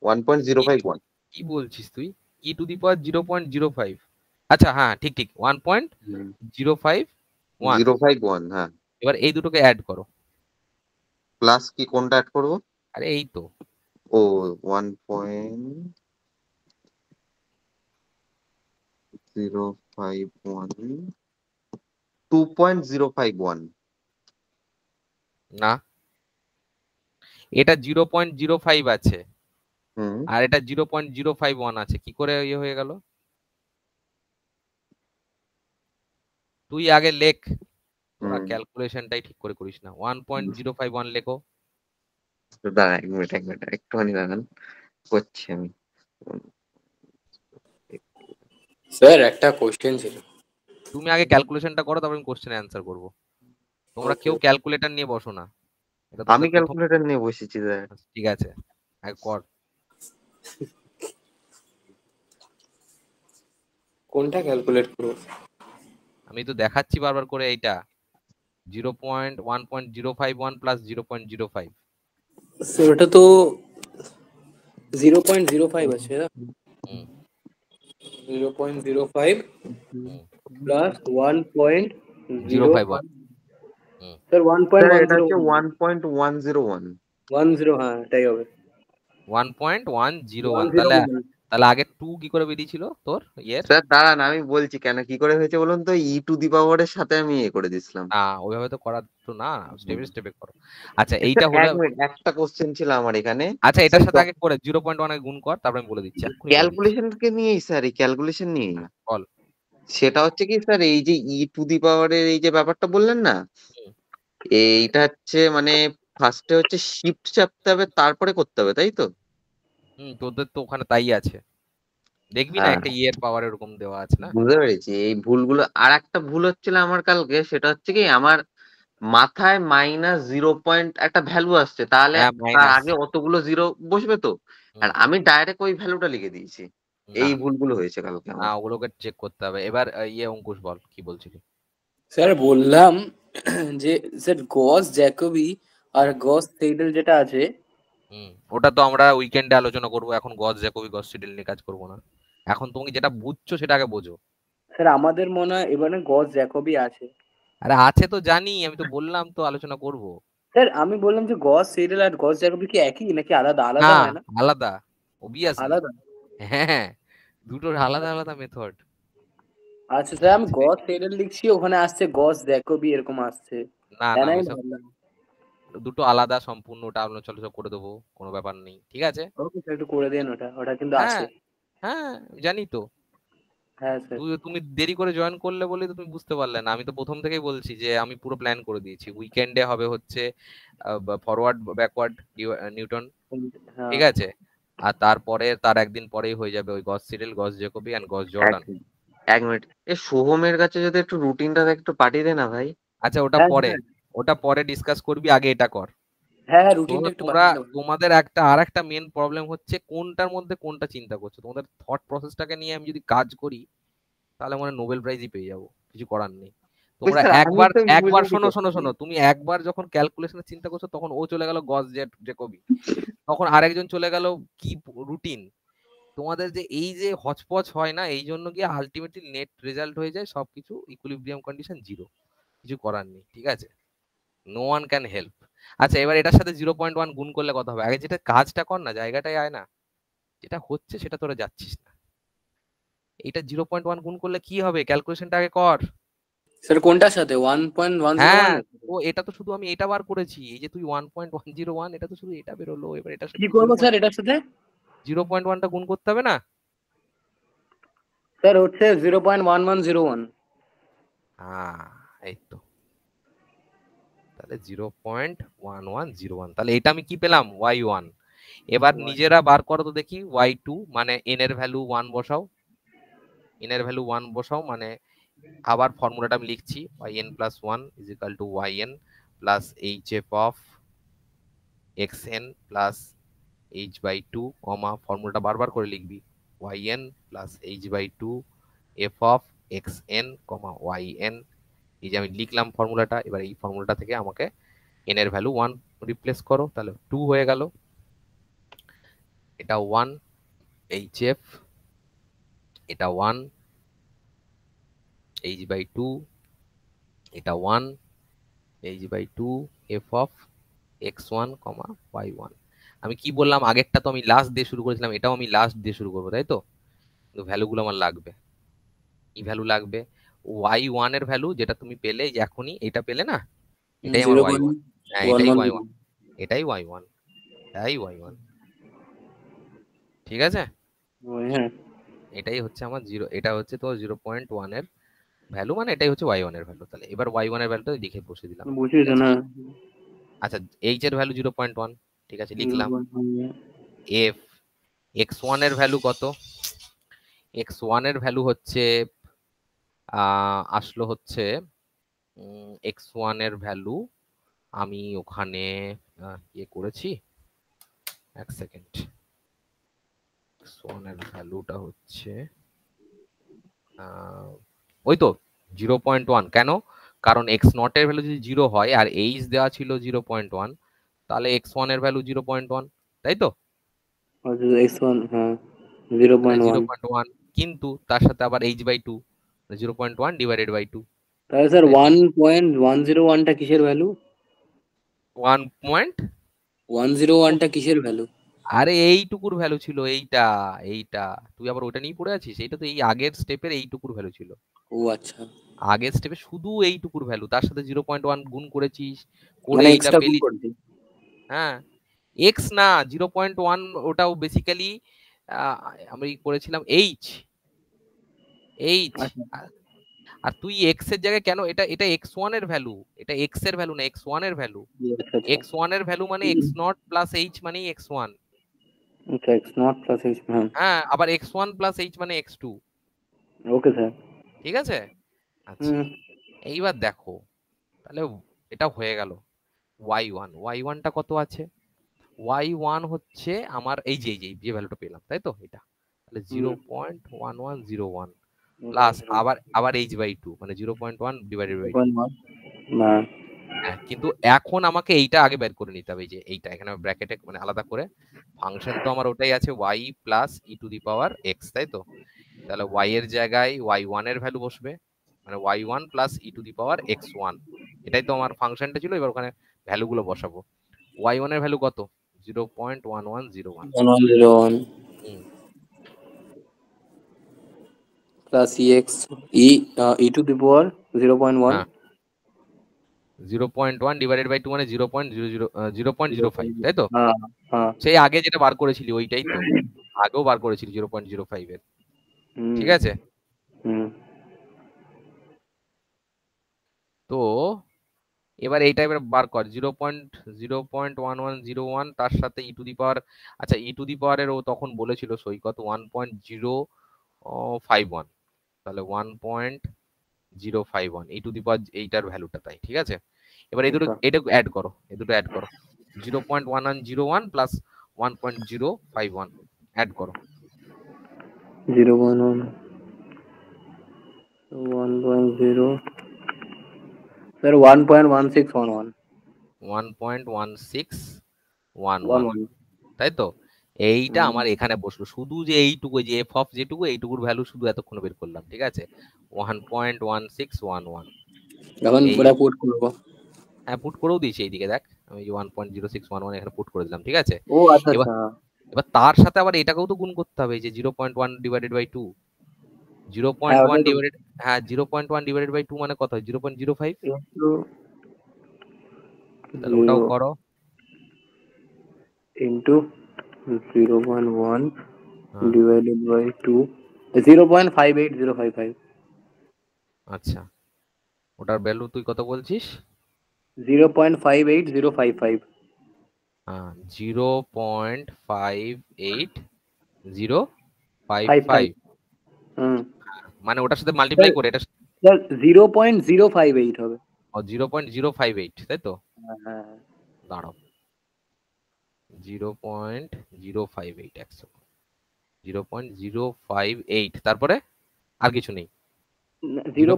1.051। কি বলছিস তুই, ই টু দি পাওয়ার 0.05, আচ্ছা হ্যাঁ ঠিক ঠিক 1.051। 051, হ্যাঁ। এবার এই দুটোকে অ্যাড করো। প্লাস কি কোনটা অ্যাড করবো? আরে এই তো ও 1.051 2.051। না, এটা 0.05 আছে হুম। আর এটা 0.051 আছে, কি করে ইয়ে হয়ে গেল? তুই আগে লেখ, তোরা হুম। ক্যালকুলেশনটাই ঠিক করে করিস না। 1.051 লেখো। দাঁড়া, এক মিনিট একটুখানি দাঁড়ান, করছি আমি। স্যার একটা কোশ্চেন ছিল। তুমি আগে ক্যালকুলেশনটা করো, তারপর আমি কোশ্চেনে অ্যান্সার করবো। তোমরা ওকে কেউ ওকে। ক্যালকুলেটর নিয়ে বসো না, এটা আমি তোমাদের প্রথম। ক্যালকুলেটর নিয়ে বসেছি স্যার। ঠিক আছে, আগে কর। কোনটা ক্যালকুলেট করবো? আমি তো দেখাচ্ছি বারবার করে, এইটা 1.051 প্লাস 0.05। স্যার ওটা তো 0.05 আছে না? হুম 0.05 হুম প্লাস 1.05। 051। হুম স্যার স্যার এটা হচ্ছে 1.101। 1.101। 10, হ্যাঁ এটাই হবে। 1.101, তাহলে 101। তাহলে আগে 2 কি করে বেরিয়েছিল তোর ইয়ের? স্যার দাঁড়ান আমি বলছি কেন কি করে হয়েছে বলুন তো, e⁻এর সাথে আমি করে দিছিলাম। না ওইভাবে তো করা তো না, স্টেপে হুম। স্টেপে করো। আচ্ছা স্যার এইটা হলে, এক মিনিট, একটা কোশ্চেন ছিল আমার এখানে। আচ্ছা এটার স্যার সাথে আগে করে 0.1 এ গুণ কর, তারপর আমি বলে দিচ্ছি, এক্ষুনি বলে দিচ্ছি। ক্যালকুলেশনকে নিয়েই স্যার, এই ক্যালকুলেশন নিয়েই। বল। সেটা হচ্ছে কি স্যার, এই যে e⁻এর এই যে ব্যাপারটা বললেন না, হুম, এইটা হচ্ছে মানে ফার্স্টে হচ্ছে শিফট চাপতে হবে তারপরে করতে হবে, তাই তো? তোদের তো ওখানে তাই আছে, দেখবি না হ্যাঁ, একটা ইয়ের পাওয়ার এরকম দেওয়া আছে না? বুঝতে পেরেছি এই ভুলগুলো। আর একটা ভুল হচ্ছিল আমার কালকে, সেটা হচ্ছে কি আমার মাথায় -0 একটা ভ্যালু আসছে, তাহলে হ্যাঁ তার মাইনাস। আগে অতগুলো জিরো বসবে তো, আর আমি ডাইরেক্ট ওই ভ্যালুটা লিখে দিয়েছি। না এই ভুলগুলো হয়েছে কালকে না, আমার। ওগুলোকে চেক করতে হবে। এবার ইয়ে অঙ্কুশ বল কি বলছিলি? স্যার বললাম যে স্যার গস জ্যাকোবি আর গস সেডেল যেটা আছে, ওটা তো আমরা উইকেন্ডে আলোচনা করবো, এখন গস জ্যাকোবি গস সিডেল নিয়ে কাজ করবো না। এখন তুমি যেটা বুঝছো সেটা আগে বোঝো। স্যার আমাদের মনে হয় এবারে গস জ্যাকোবি আছে। আরে আছে তো জানি, আমি তো বললাম তো আলোচনা করব। স্যার আমি বললাম যে গস সেডেল আর গস জ্যাকোবি কি একই নাকি আলাদা না, আলাদা হয় না? আলাদা, অবভিয়াসলি। আলাদা। হ্যাঁ, দুটোর আলাদা আলাদা মেথড। আচ্ছা স্যার আমি গস সেডেল লিখছি, ওখানে আসছে গস জ্যাকোবি এরকম আসছে, না তাই না, না? আমি ওইসব ভাবলাম দুটো আলাদা সম্পূর্ণ, ওটা আলোচনা করে দেবো, কোনো ব্যাপার নেই, ঠিক আছে। ওকে স্যার একটু করে দেন, ওটা ওটা কিন্তু হ্যাঁ আছে। হ্যাঁ, জানি তো। হ্যাঁ স্যার। তুমি দেরি করে জয়েন করলে বলে তো তুমি বুঝতে পারলে না, আমি তো প্রথম থেকেই বলছি যে আমি পুরো প্ল্যান করে দিয়েছি। উইকেন্ডে হবে হচ্ছে ফরওয়ার্ড ব্যাকওয়ার্ড নিউটন, হ্যাঁ ঠিক আছে। আর তারপরে তার একদিন পরেই হয়ে যাবে ওই গস সিডেল, গস জ্যাকোবি এন্ড গস এক জর্ডান। মিনিট, এক মিনিট, এ শুভমের কাছে যদি একটু রুটিনটা একটু পাঠিয়ে দে না ভাই। আচ্ছা ওটা হ্যাঁ পরে, হ্যাঁ ওটা পরে ডিসকাস করবি, আগে এটা কর। হ্যাঁ হ্যাঁ, তো রুটিনটা একটু তোমরা, পাঠিয়ে দাও। তোমাদের একটা আর একটা মেন প্রবলেম হচ্ছে কোনটার মধ্যে কোনটা চিন্তা করছো। তোমাদের থট প্রসেসটাকে নিয়ে আমি যদি কাজ করি তাহলে মনে হয় নোবেল প্রাইজই পেয়ে যাবো, কিছু করার নেই। ওই তোমরা স্যার আমি একবার, তো একবার ইউনিভার্সিটি শোনো শোনো করছি। শোনো, তুমি একবার যখন ক্যালকুলেশনের চিন্তা করছো তখন ও চলে গেল গস জ্যাকোবি, তখন আরেকজন চলে গেল কি রুটিন। তোমাদের যে এই যে হচপচ হয় না, এই জন্য গিয়ে আলটিমেটলি নেট রেজাল্ট হয়ে যায় সবকিছু ইকুইলিব্রিয়াম কন্ডিশন জিরো, কিছু করার নেই, ঠিক আছে। No one can help. আচ্ছা এবার এটার সাথে 0.1 গুণ করলে কথা হবে, আগে যেটা কাজটা কর না, জায়গাটায় আয় না, যেটা হচ্ছে সেটা তোরা যাচ্ছিস না। এটা 0.1 গুণ করলে কি হবে, ক্যালকুলেশনটা আগে কর। স্যার কোনটার সাথে 1.101? হ্যাঁ, তো এটা তো শুধু আমি এটা বার করেছি, এই যে তুই 1.101, এটা তো শুধু এটা বেরোলো, এবার এটার সাথে কি করবো জিরো স্যার পয়েন্ট এটার সাথে? 0.1টা গুণ করতে হবে না? স্যার হচ্ছে 0.1101। হ্যাঁ, এই তো, তাহলে 0.1101, তাহলে এটা আমি কি পেলাম, y1। এবার নিজেরা বার করো তো দেখি, y2 মানে n এর ভ্যালু 1 বসাও, n এর ভ্যালু 1 বসাও, মানে আবার ফর্মুলাটা আমি লিখছি, yn plus 1 is equal to yn plus hf of xn plus h by 2, comma ফর্মুলাটা বারবার করে লিখবি, yn plus h by 2 f of xn comma yn। এই যে আমি লিখলাম ফর্মুলাটা, এবার এই ফর্মুলাটা থেকে আমাকে n এর ভ্যালু 1 রিপ্লেস করো, তাহলে 2 হয়ে গেল। এটা 1 hf, এটা 1 h বাই 2, এটা 1 h by 2 f of x1 comma y1। আমি কি বললাম, আগেরটা তো আমি লাস্ট দিয়ে শুরু করেছিলাম, এটাও আমি লাস্ট দিয়ে শুরু করবো, তাই তো। কিন্তু ভ্যালুগুলো আমার লাগবে, কি ভ্যালু লাগবে, y1 এর ভ্যালু যেটা তুমি পেলে, এই যে এখনই এটা পেলে না, এটাই আমার জিরো y1। পয়েন্ট হ্যাঁ ওয়ান এটাই ওয়ান y1, এটাই y1, এটাই y1, ঠিক আছে। হ্যাঁ এটাই হচ্ছে আমার জিরো, এটা হচ্ছে তো 0.1 এর ভ্যালু, মানে এটাই হচ্ছে y1 এর ভ্যালু। তাহলে এবার y1 এর ভ্যালুটা লিখে বসে দিলাম, বুঝিয়ে ঠিক তো আছে। না। আচ্ছা h এর ভ্যালু 0.1, ঠিক আছে লিখলাম। 0.1। f x1 এর ভ্যালু কত, x1 এর ভ্যালু হচ্ছে আসলো হচ্ছে x1 এর ভ্যালু, আমি ওখানে ইয়ে করেছি, এক সেকেন্ড। x1 এর ভ্যালুটা হচ্ছে ওই তো 0.1। কেন, কারণ x নট এর ভ্যালু যদি 0 হয় আর h দেওয়া ছিল 0.1, তাহলে x1 এর ভ্যালু 0.1, তাই তো। x1 হ্যাঁ তাহলে 0.1। 0.1, কিন্তু তার সাথে আবার h বাই 2, 0.1 ডিভাইডেড বাই 2, তাহলে স্যার তাই তো। 1.101টা কিসের ভ্যালু? 1 পয়েন্ট 101টা কিসের ভ্যালু? আরে এইটুকুর ভ্যালু ছিল এইটা, এইটা তুই আবার ওটা নিয়ে পড়ে আছিস, এইটা তো এই আগের স্টেপের এইটুকুর ভ্যালু ছিল। ও আচ্ছা, আগের স্টেপে শুধু এইটুকুর ভ্যালু, তার সাথে 0.1 গুণ করেছিস, করে মানে এইটা এক্সট্রা গুণ পেলি। করছি। হ্যাঁ, এক্স না, 0.1 ওটাও বেসিক্যালি আমি করেছিলাম এইচ, এইচ। আচ্ছা আর তুই এক্স এর জায়গায় কেন, এটা এটা এক্স ওয়ান এর ভ্যালু, এটা এক্স এর ভ্যালু না, এক্স ওয়ান এর ভ্যালু। আচ্ছা আচ্ছা এক্স ওয়ান এর ভ্যালু মানে এক্স নট প্লাস এইচ মানে এক্স ওয়ান। আচ্ছা, এক্স নট প্লাস এইচ, হ্যাঁ হ্যাঁ, আবার এক্স ওয়ান প্লাস এইচ মানে এক্স টু। Okay sir. ঠিক আছে, আচ্ছা। হুম এইবার দেখো, তাহলে এটা হয়ে গেল ওয়াই ওয়ান। ওয়াই ওয়ানটা কত আছে? ওয়াই ওয়ান হচ্ছে আমার এই যে যে ভ্যালুটা পেলাম, তাই তো, এটা তাহলে হুম 0.1101 প্লাস আবার আবার এইচ বাই টু মানে 0.1 ডিভাইডেড বাই টু। 0.1 না, হ্যাঁ, কিন্তু এখন আমাকে এইটা আগে বের করে নিতে হবে, এই যে এইটা এখানে ব্র্যাকেটে মানে আলাদা করে। ফাংশন তো আমার ওটাই আছে y plus e to the power x, তাই তো। তাহলে y এর জায়গায় ওয়াই ওয়ান এর ভ্যালু বসবে, মানে y one plus e to the power x one. এটাই তো আমার ফাংশনটা ছিল, এবার ওখানে ভ্যালুগুলো বসাবো। ওয়াই ওয়ান এর ভ্যালু কত? 0.1101। 1101 hmm, plus ex e to the power 0.1 হ্যাঁ, 0.1 ডিভাইডেড বাই টু মানে 0.05, তাই তো। হ্যাঁ হ্যাঁ সেই আগে যেটা বার করেছিলি ওইটাই তো, আগেও বার করেছিলি 0.05 এর। হুম ঠিক আছে, হুম তো এবার এইটা এবার বার কর 0.0.1101 তার সাথে ই টু দি পাওয়ার। আচ্ছা, ই টু দি পাওয়ারের ও তখন বলেছিল সৈকত 1.051, তাহলে 1.051 ই টু দি পাওয়ার এইটার ভ্যালুটা তাই। ঠিক আছে, এবার এই দুটো আচ্ছা এটা অ্যাড করো, এই দুটো অ্যাড করো, 0.1101 প্লাস 1.051 অ্যাড করো। 0.1 1.0 স্যার 1.1611 1.1611, 11 তাই তো। এইটা হুম আমার এখানে বসলো, শুধু যে এইটুকু, যে এফ অফ যেটুকু এইটুকুর ভ্যালু শুধু এতক্ষণ বের করলাম। ঠিক আছে, 1.1611 এখন এই। ওটা পুট করবো। হ্যাঁ, পুট করেও দিয়েছি এইদিকে দেখ, আমি 1.0611 এখানে পুট করে দিলাম। ঠিক আছে, ও আচ্ছা এবার আচ্ছা এবার তার সাথে আবার এটাকেও তো গুণ করতে হবে, যে 0.1 ডিভাইডেড বাই টু। জিরো হ্যাঁ পয়েন্ট ওয়ান ওটাই তো ডিভাইডেড হ্যাঁ 0.1 ডিভাইডেড বাই টু মানে কত হয়? 0.05। ইন্টু তাহলে ওটাও 0 করো। ইন্টু 0.1 হ্যাঁ, divided by 2 0.58055 আচ্ছা, ওটার ভ্যালু তুই কত বলছিস? 0.58055 হ্যাঁ, 0.58055, 55 হুম মানে ওটার সাথে স্যার মাল্টিপ্লাই করে এটা। স্যার 0.058 হবে। 0.058, তাই তো। হ্যাঁ হ্যাঁ দাঁড়াও, 0.058, 0.058, তারপরে আর কিছু নেই। জিরো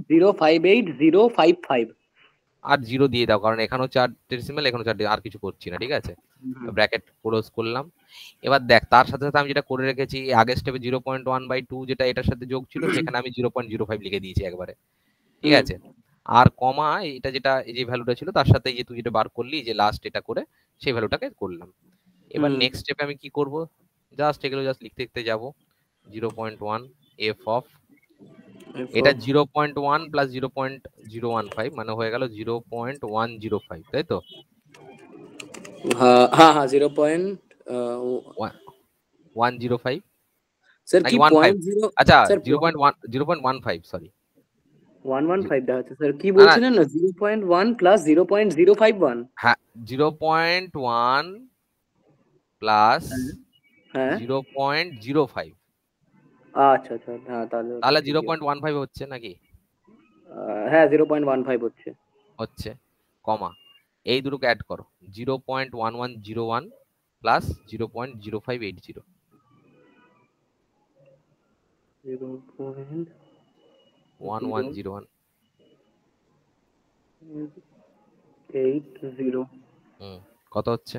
0.058055 আর জিরো দিয়ে দাও, কারণ এখানেও 4 ডেসিমেল, এখানেও 4, আর কিছু করছি না। ঠিক আছে, ব্র্যাকেট ক্লোজ করলাম। এবার দেখ, তার সাথে সাথে আমি যেটা করে রেখেছি আগের স্টেপে 0.1/2 যেটা এটার সাথে যোগ ছিল, সেখানে আমি 0.05 লিখে দিয়েছি একবারে। ঠিক আছে, আর কমা এটা যেটা এই যে ভ্যালুটা ছিল তার সাথে এই যে তুই যেটা বার করলি যে লাস্ট এটা করে, সেই ভ্যালুটাকে করলাম। এবার নেক্সট স্টেপে আমি কি করব, জাস্ট এগুলো জাস্ট লিখতে লিখতে যাবো। 0.1 এফ অফ, এটা 0.1 প্লাস 0.015 মানে হয়ে গেল 0.105, তাই তো। হ্যাঁ হ্যাঁ হ্যাঁ 105 স্যার নাকি কি 15? 0.0 আচ্ছা, স্যার 0.15, সরি। 115 দেখাচ্ছে স্যার, কি না না, বলছিলেন না 0.1 প্লাস 0.051 হ্যাঁ, 0.1 প্লাস হ্যাঁ 0.05, আচ্ছা আচ্ছা হ্যাঁ তাহলে ওটা তাহলে ঠিকই আছে। 0.15 হচ্ছে নাকি? হ্যাঁ 0.15 হচ্ছে। হচ্ছে, কমা এই দুটোকে অ্যাড করো, 0.1101 প্লাস 0.0580। 0.0 1101, 80 কত হচ্ছে?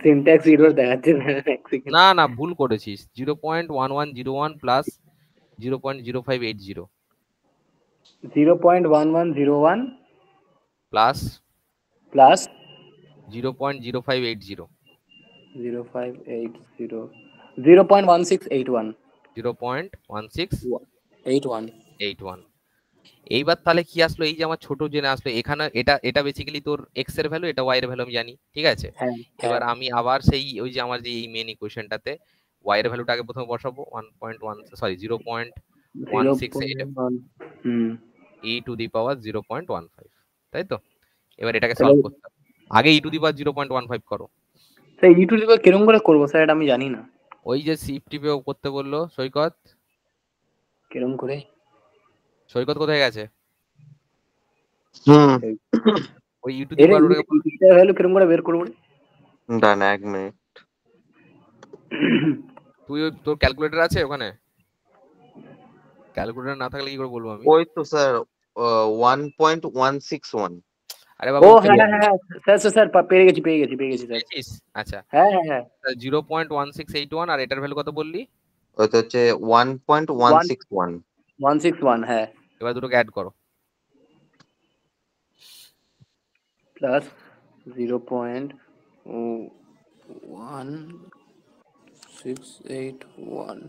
সিনট্যাক্স এরর দেখাচ্ছে না, এক সেকেন্ড। না না, ভুল করেছিস, 0.1101 প্লাস 0.0580 0.1101 প্লাস প্লাস 0.0580। 0580 0.1681 0.1681 81 এইবার তাহলে কি আসলো, এই যে আমার ছোট জেনে আসলো এখানে, এটা এটা বেসিক্যালি তোর এক্স এর ভ্যালু, এটা ওয়াই এর ভ্যালু আমি জানি, ঠিক আছে। হ্যাঁ এবার হ্যাঁ আমি আবার সেই ওই যে আমার যে এই মেন ইকুয়েশনটাতে ওয়াই এর ভ্যালুটা আগে প্রথমে বসাবো 1.1 sorry 0.168 0.1 hmm E to the পাওয়ার 0.15, তাই তো। এবার এটাকে তাহলে সলভ করতে হবে, আগে ই টু দি পাওয়ার 0.15 করো। স্যার ই টু দি পাওয়ার কিরকম করে করবো স্যার, এটা আমি জানি না ওই যে শিফট টিপেও করতে বললো সৈকত, কিরকম করে। সৈকত কোথায় গেছে, হুম। ওই ই টু দি এর পাওয়ার ওটাকে এটার ভ্যালু কিরকম করে বের করবো রে? দাঁড়ান 1 মিনিট। তুই ওই তোর ক্যালকুলেটর আছে ওখানে, ক্যালকুলেটর না থাকলে কি করে বলবো আমি। ওই তো স্যার 1.161। আরে ও বাবা ওকে হ্যাঁ বল, হ্যাঁ হ্যাঁ স্যার স্যার স্যার পেয়ে গেছি স্যার। পেয়েছিস, আচ্ছা। হ্যাঁ হ্যাঁ হ্যাঁ 0.1681 আর এটার ভ্যালু কত বললি, ওইটা হচ্ছে 1.161। 161 হ্যাঁ এবার দুটোকে অ্যাড করো। প্লাস 0.1681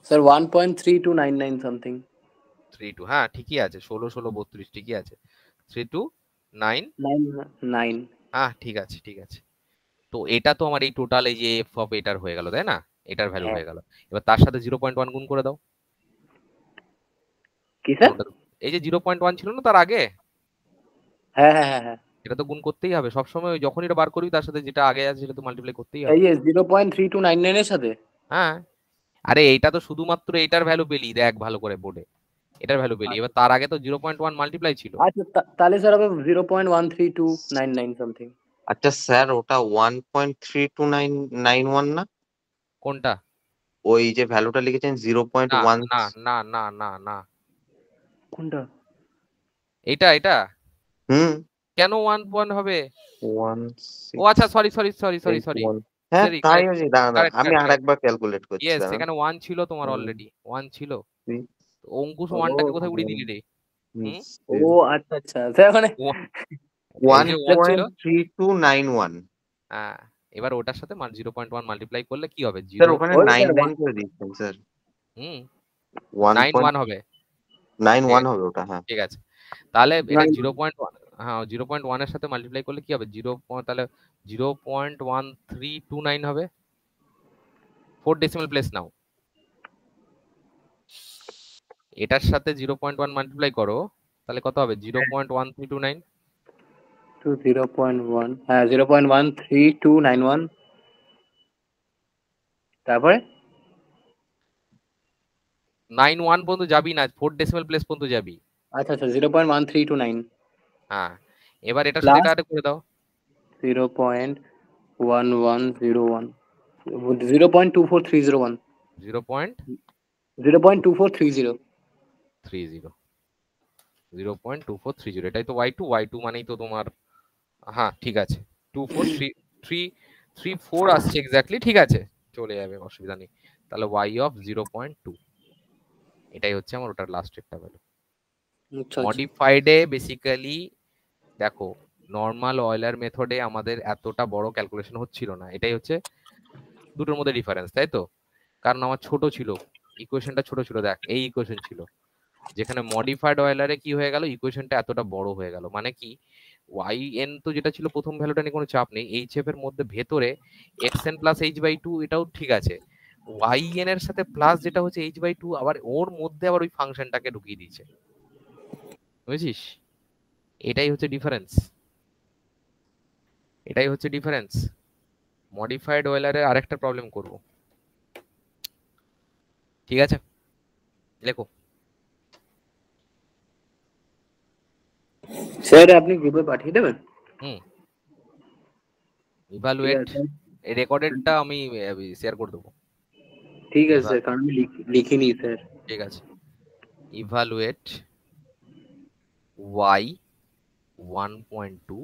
স্যার 1.3299 সামথিং 32, হ্যাঁ ঠিকই আছে, 16 16 32 ঠিকই আছে, 329, 9 হ্যাঁ ঠিক আছে ঠিক আছে। তো এটা তো আমার এই টোটাল এই যে এফ অফ এটার হয়ে গেল, তাই না, এটার ভ্যালু হ্যাঁ হয়ে গেল। এবার তার সাথে 0.1 গুণ করে দাও, কি স্যার। কোনটা, এই যে 0.1 ছিল না তার আগে, হ্যাঁ হ্যাঁ হ্যাঁ হ্যাঁ এটা তো গুণ করতেই হবে সবসময়, যখন এটা বার করবি তার সাথে যেটা আগে আছে সেটা তো মাল্টিপ্লাই করতেই এই হবে। যে 0.3299 এর সাথে। হ্যাঁ, আরে এইটা তো শুধুমাত্র এটার ভ্যালু পেলি, দেখ ভালো করে বোর্ডে, এটার ভ্যালু পেলি, এবার তার আগে তো 0.1 মাল্টিপ্লাই ছিল। আচ্ছা তাহলে স্যার হবে 0.13299 সামথিং। আচ্ছা স্যার, ওটা 1.32991 না? কোনটা, ওই যে ভ্যালুটা লিখেছেন না 0.1। না না না না না, কোনটা? এটা এটা হুম। কেন 1 হবে, ও আচ্ছা 1681। Sorry sorry sorry sorry sorry, হ্যাঁ সরি তাই কারেক্ট আছে, দাঁড়ান কারেক্ট আমি কারেক্ট, আরেকবার ক্যালকুলেট করছি, ইয়েস দাঁড়ান। এখানে 1 ছিল তোমার, অলরেডি 1 ছিল, তো অঙ্কুশ 1টাকে কোথায় উড়িয়ে দিলি রে। হুম, ও আচ্ছা আচ্ছা স্যার মানে এই ওয়ান যে 1 ছিল, point three two nine one হ্যাঁ, এবার ওটার সাথে 0.1 মাল্টিপ্লাই করলে কি হবে, স্যার 0, ওখানে ওই নাইন স্যার ওয়ান করে দিচ্ছেন স্যার। হুম, ওয়ান 9 পয়েন্ট 1 হবে, নাইন ঠিক ওয়ান আছে হবে ওটা, হ্যাঁ। ঠিক আছে। তাহলে এটা 9 0.1, হ্যাঁ 0.1 এর সাথে মাল্টিপ্লাই করলে কি হবে, তাহলে 0.1329 হবে, 4 ডেসিমাল প্লেস নাও, এটার সাথে 0.1 মাল্টিপ্লাই করো, তাহলে কত হবে 0.1329, টু 0.1 হ্যাঁ 0.13291 তারপরে 91 পর্যন্ত যাবি না, 4 ডেসিমাল প্লেস পর্যন্ত যাবি। আচ্ছা আচ্ছা 0.1329 হ্যাঁ, এবার এটার সাথে প্লাস এটা add করে দাও, 0.1101 0.24301 0.2430 0.2430, এটাই তো y2 মানেই তো তোমার, হ্যাঁ ঠিক আছে, 2434 আসছে এক্স্যাক্টলি, ঠিক আছে চলে যাবে, অসুবিধা নেই। তাহলে y অফ 0.2, এটাই হচ্ছে আমার ওটার লাস্ট একটা ভ্যালু। আচ্ছা আচ্ছা মডিফাইডে বেসিক্যালি দেখো, নর্মাল অয়েলার মেথডে আমাদের এতটা বড় ক্যালকুলেশন হচ্ছিল না, এটাই হচ্ছে দুটোর মধ্যে ডিফারেন্স, তাই তো, কারণ আমার ছোট ছিল, ইকুয়েশনটা ছোট ছিল, দেখ এই ইকুয়েশন ছিল, যেখানে মডিফাইড অয়েলারে কি হয়ে গেল, ইকুয়েশনটা এতটা বড় হয়ে গেল, মানে কি ওয়াই এন তো যেটা ছিল প্রথম ভ্যালুটা নিয়ে কোনো চাপ নেই, এইচ এফ এর মধ্যে ভেতরে x n plus h by two, এটাও ঠিক আছে, ওয়াই এন এর সাথে প্লাস যেটা হচ্ছে এইচ বাই টু, আবার ওর মধ্যে আবার ওই ফাংশনটাকে ঢুকিয়ে দিয়েছে, বুঝেছিস, এটাই হচ্ছে ডিফারেন্স, এটাই হচ্ছে ডিফারেন্স। মডিফাইড ওয়েলারের আরেকটা প্রবলেম করব, ঠিক আছে, লেখো। স্যার আপনি গ্রুপে পাঠিয়ে দেবেন। হুম, ঠিক ইভালুয়েট, আছে এই রেকর্ডেডটা আমি শেয়ার করে দেবো। ঠিক আছে এভা- স্যার কারণ আমি লিখিনি স্যার। ঠিক আছে, evaluate y 1.2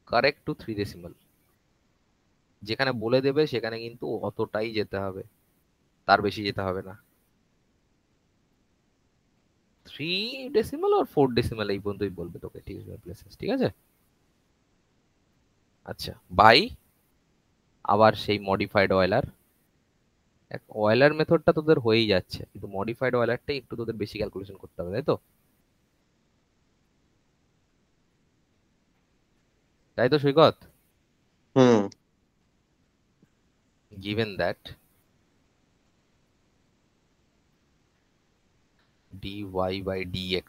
correct to 3 decimal, যেখানে বলে দেবে সেখানে কিন্তু অতটাই যেতে হবে, তার বেশি যেতে হবে না, 3 ডেসিমাল আর 4 ডেসিমাল এই পর্যন্তই বলবে তোকে, ঠিক আছে প্লেসেস, ঠিক আছে। আচ্ছা বাই আবার সেই মডিফাইড অয়েলার। অয়েলার মেথডটা তোদের হয়েই যাচ্ছে, কিন্তু মডিফাইড অয়েলারটাই একটু তোদের বেশি ক্যালকুলেশন করতে হবে, তাই তো? তাই তো Saikat? Hmm given that dy by dx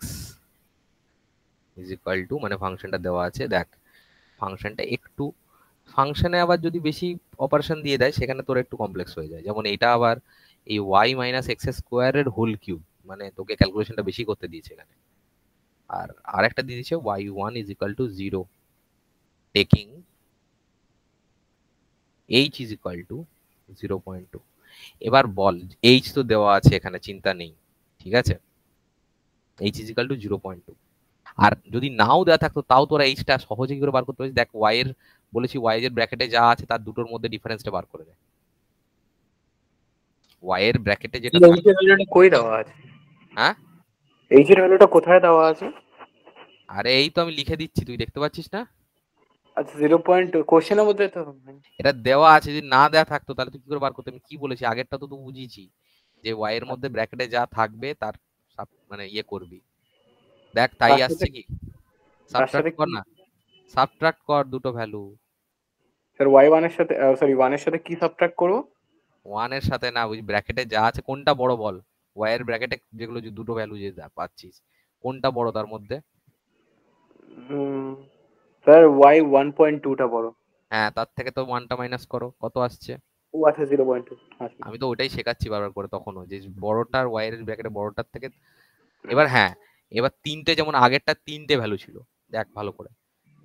is equal to, মানে ফাংশনটা দেওয়া আছে, দেখ ফাংশনটা একটু, ফাংশনে আবার যদি বেশি অপারেশন দিয়ে দেয় সেখানে তোর একটু কমপ্লেক্স হয়ে যায়। যেমন এটা আবার এই y মাইনাস এক্স স্কোয়ারের হোল কিউব, মানে তোকে ক্যালকুলেশনটা বেশি করতে দিয়েছে এখানে। আর আরেকটা দিয়ে দিয়েছে y1 is equal to 0 taking h is equal two 0.2। এবার বল, h তো দেওয়া আছে এখানে, চিন্তা নেই, ঠিক আছে? h is equal two 0.2। আর যদি নাও দেওয়া থাকতো তাও তোরা এইচটা সহজে কি করে বার করতে পারিস? দেখ y এর, বলেছি y এর ব্র্যাকেটে যা আছে তার দুটোর মধ্যে ডিফারেন্সটা বার করে দেয়। y এর ব্র্যাকেটে যেটা এইচ থাকে, এর ভ্যালুটা কই দেওয়া আছে? হ্যাঁ এইচ এর ভ্যালুটা কোথায় দেওয়া আছে? আরে এই তো আমি লিখে দিচ্ছি, তুই দেখতে পাচ্ছিস না? আচ্ছা 0.2 কোশ্চেনের মধ্যে তো এটা দেওয়া আছে, যদি না দেওয়া থাকতো তাহলে তুই কি করে বার করতে? আমি কি বলেছি আগেরটা তো তুই বুঝিয়েছি, যে y এর মধ্যে ব্র্যাকেটে যা থাকবে তার মানে ইয়ে করবি। দেখ তাই তার সাথে আসছে কি, তার সাবট্রাক্ট সাথে কর কি না, সাবট্রাক্ট কর দুটো ভ্যালু। স্যার y1 এর সাথে সরি 1 এর সাথে কি সাবট্রাক্ট করব? 1 এর সাথে না, ওই ব্র্যাকেটে যা আছে কোনটা বড় বল? y এর ব্র্যাকেটে যেগুলো যে দুটো ভ্যালু যে পাচ্ছিস কোনটা বড় তার মধ্যে? স্যার y 1.2 টা বড়। হ্যাঁ, তার থেকে তো 1টা মাইনাস করো, কত আসছে? ও আচ্ছা 0.2 আচ্ছা। আমি তো ওটাই শেখাচ্ছি বারবার করে তখনও, যে বড়টার y এর ব্র্যাকেটে বড়টার থেকে। এবার হ্যাঁ, এবার তিনটে, যেমন আগেরটা তিনটে ভ্যালু ছিল, দেখ ভালো করে,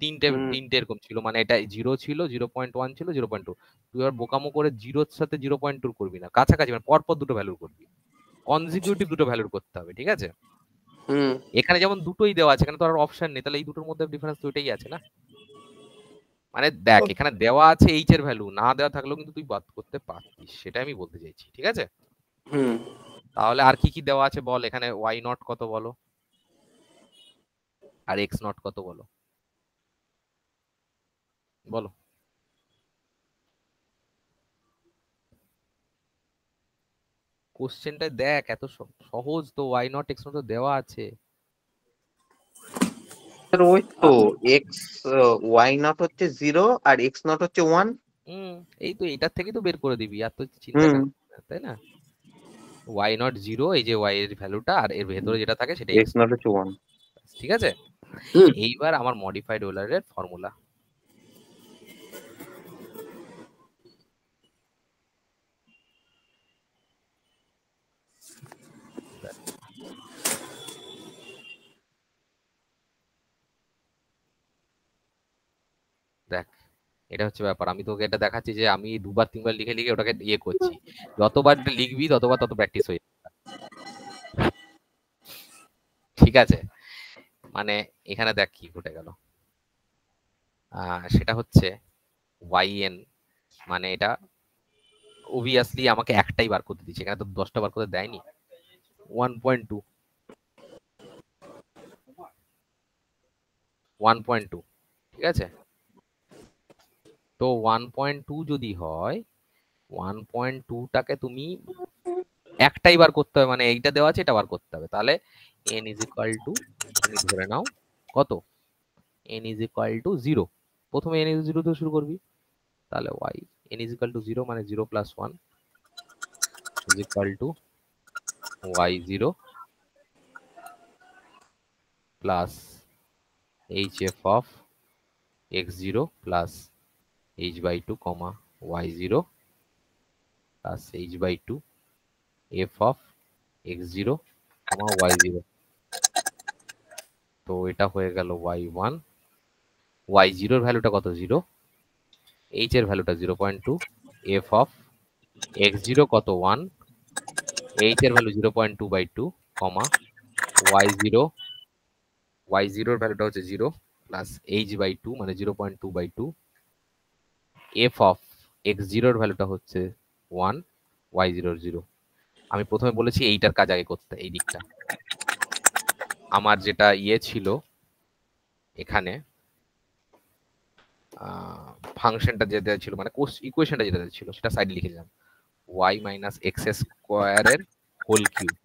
তিনটে হুম তিনটে এরকম ছিল, মানে এটা 0 ছিল, 0.1 ছিল, 0.2। তুই এবার বোকামো করে 0-র সাথে 0.2 করবি না, কাছাকাছি, মানে পরপর দুটো ভ্যালু করবি, কনজিকিউটিভ দুটো ভ্যালুর করতে হবে, ঠিক আছে? হুম এখানে যেমন দুটোই দেওয়া আছে, এখানে তো আর অপশন নেই, তাহলে এই দুটোর মধ্যে ডিফারেন্স তো এটাই আছে না। মানে দেখ এখানে দেওয়া আছে এইচ এর ভ্যালু, না দেওয়া থাকলেও কিন্তু তুই বাদ করতে পারতিস, সেটা আমি বলতে চাইছি, ঠিক আছে? হুম তাহলে আর কি কি দেওয়া আছে বল? এখানে y নট কত বলো, আর x নট কত বলো, বলো। কোশ্চেনটা দেখ, এত সহজ তো, y নট x নট তো দেওয়া আছে। স্যার ওই তো এক্স ওয়াই নট হচ্ছে 0 আর এক্স নট হচ্ছে 1। হুম, এই তো এটার থেকে তো বের করে দিবি, আর তো চিন্তা হুম কেন, তাই না? y নট 0, এই যে y এর ভ্যালুটা, আর এর ভেতরে যেটা থাকে সেটা x, এক্স নট হচ্ছে 1। ঠিক আছে? হুম এইবার আমার মডিফাইড ওলারের ফর্মুলা, দেখ এটা হচ্ছে ব্যাপার। আমি তোকে এটা দেখাচ্ছি যে আমি দুবার তিনবার লিখে লিখে ওটাকে ইয়ে করছি, যতবার লিখবি ততবার তত প্র্যাকটিস হয়ে যাবে, ঠিক আছে? মানে এখানে দেখ কি ঘটে গেল, সেটা হচ্ছে yn, মানে এটা অবভিয়াসলি আমাকে একটাই বার করতে দিচ্ছে, এখানে তো 10টা বার করতে দেয়নি। 1.2, 1.2, ঠিক আছে? তো 1.2 যদি হয়, 1.2টাকে তুমি একটাই বার করতে হবে, মানে এইটা দেওয়া আছে এটা বার করতে হবে, তাহলে n ইজ ইকুয়াল টু, তুমি ধরে নাও কত, n ইজ ইকুয়াল টু 0। প্রথমে n ইজ 0 দিয়ে শুরু করবি, তাহলে y n is equal to 0, মানে 0 plus 1 is equal to y0 plus hf of x0 plus h by 2 comma y0 plus h by 2 f of x0 comma y0। তো এটা হয়ে গেল y1, y0 এর ভ্যালুটা কত, 0, h এর ভ্যালুটা 0.2, f অফ x0 কত, 1, h এর value 0.2 by 2 comma y0, y0 এর ভ্যালুটা হচ্ছে 0 প্লাস h বাই 2, মানে 0.2 বাই 2, f অফ x0 এর ভ্যালুটা হচ্ছে 1, y0 0। আমি প্রথমে বলেছি এইটার কাজ আগে করতে, এই দিকটা আমার যেটা ইয়ে ছিল এখানে, ফাংশনটা যেটা ছিল মানে ইকুয়েশনটা যেটা ছিল সেটা সাইডে লিখে দিলাম y মাইনাস এক্স স্কোয়ারের হোল কিউব।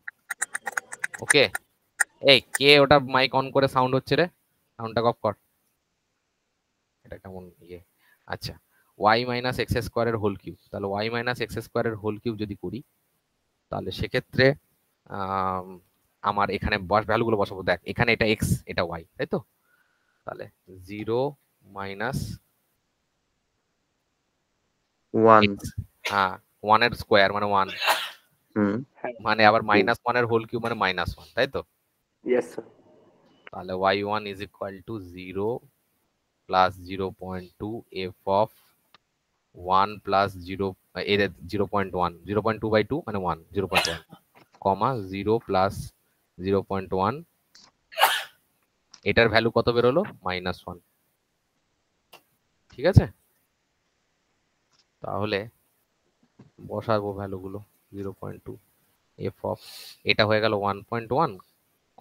ওকে, এই কে ওটা মাইক অন করে সাউন্ড হচ্ছে রে, সাউন্ডটা অফ কর, এটা কেমন ইয়ে। আচ্ছা, y মাইনাস এক্স স্কোয়ারের হোল কিউব, তাহলে y মাইনাস এক্স স্কোয়ারের হোল কিউব যদি করি তাহলে সেক্ষেত্রে আম, আমার এখানে ভ্যালুগুলো বসাবো। দেখ এখানে এটা এক্স এটা ওয়াই, তাই তো? তাহলে 0 মাইনাস 1 এক্স, হ্যাঁ 1 এর স্কোয়ার মানে 1, হুম মানে আবার -1 এর হোল কিউব মানে -1, তাই তো? Yes sir. তাহলে y1 is equal to 0 plus 0.2 f of 1 plus 0 এর 0.1, 0.2 বাই 2 মানে 1, 0.1 কমা 0 প্লাস 0.1, এটার ভ্যালু কত বেরোলো? -1। ঠিক আছে, তাহলে বসাবো ভ্যালুগুলো 0.2 f অফ, এটা হয়ে গেল 1.1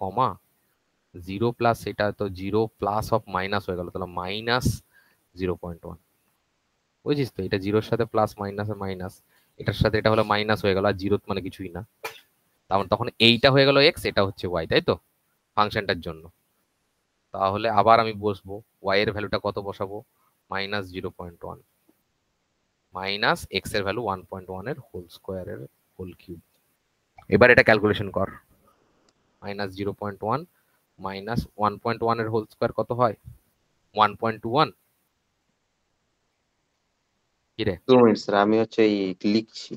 কমা 0 প্লাস, এটা তো 0 প্লাস অফ মাইনাস হয়ে গেল, তাহলে -0.1। বুঝছিস তো, এটা জিরোর সাথে প্লাস মাইনাস মাইনাস, এটার সাথে এটা হলো মাইনাস হয়ে গেল, আর জিরো মানে কিছুই না, তাহলে তখন এইটা হয়ে গেল এক্স, এটা হচ্ছে ওয়াই, তাই তো ফাংশনটার জন্য। তাহলে আবার আমি বসবো ওয়াই এর ভ্যালুটা কত বসাবো, -0.1 মাইনাস এক্স এর ভ্যালু 1.1 এর হোল স্কোয়ারের হোল কিউব। এবার এটা ক্যালকুলেশন কর, -0.1 মাইনাস 1.1 এর হোল স্কোয়ার কত হয়? 1.21। কি রে? 2 মিনিট স্যার, আমি হচ্ছে এই লিখছি।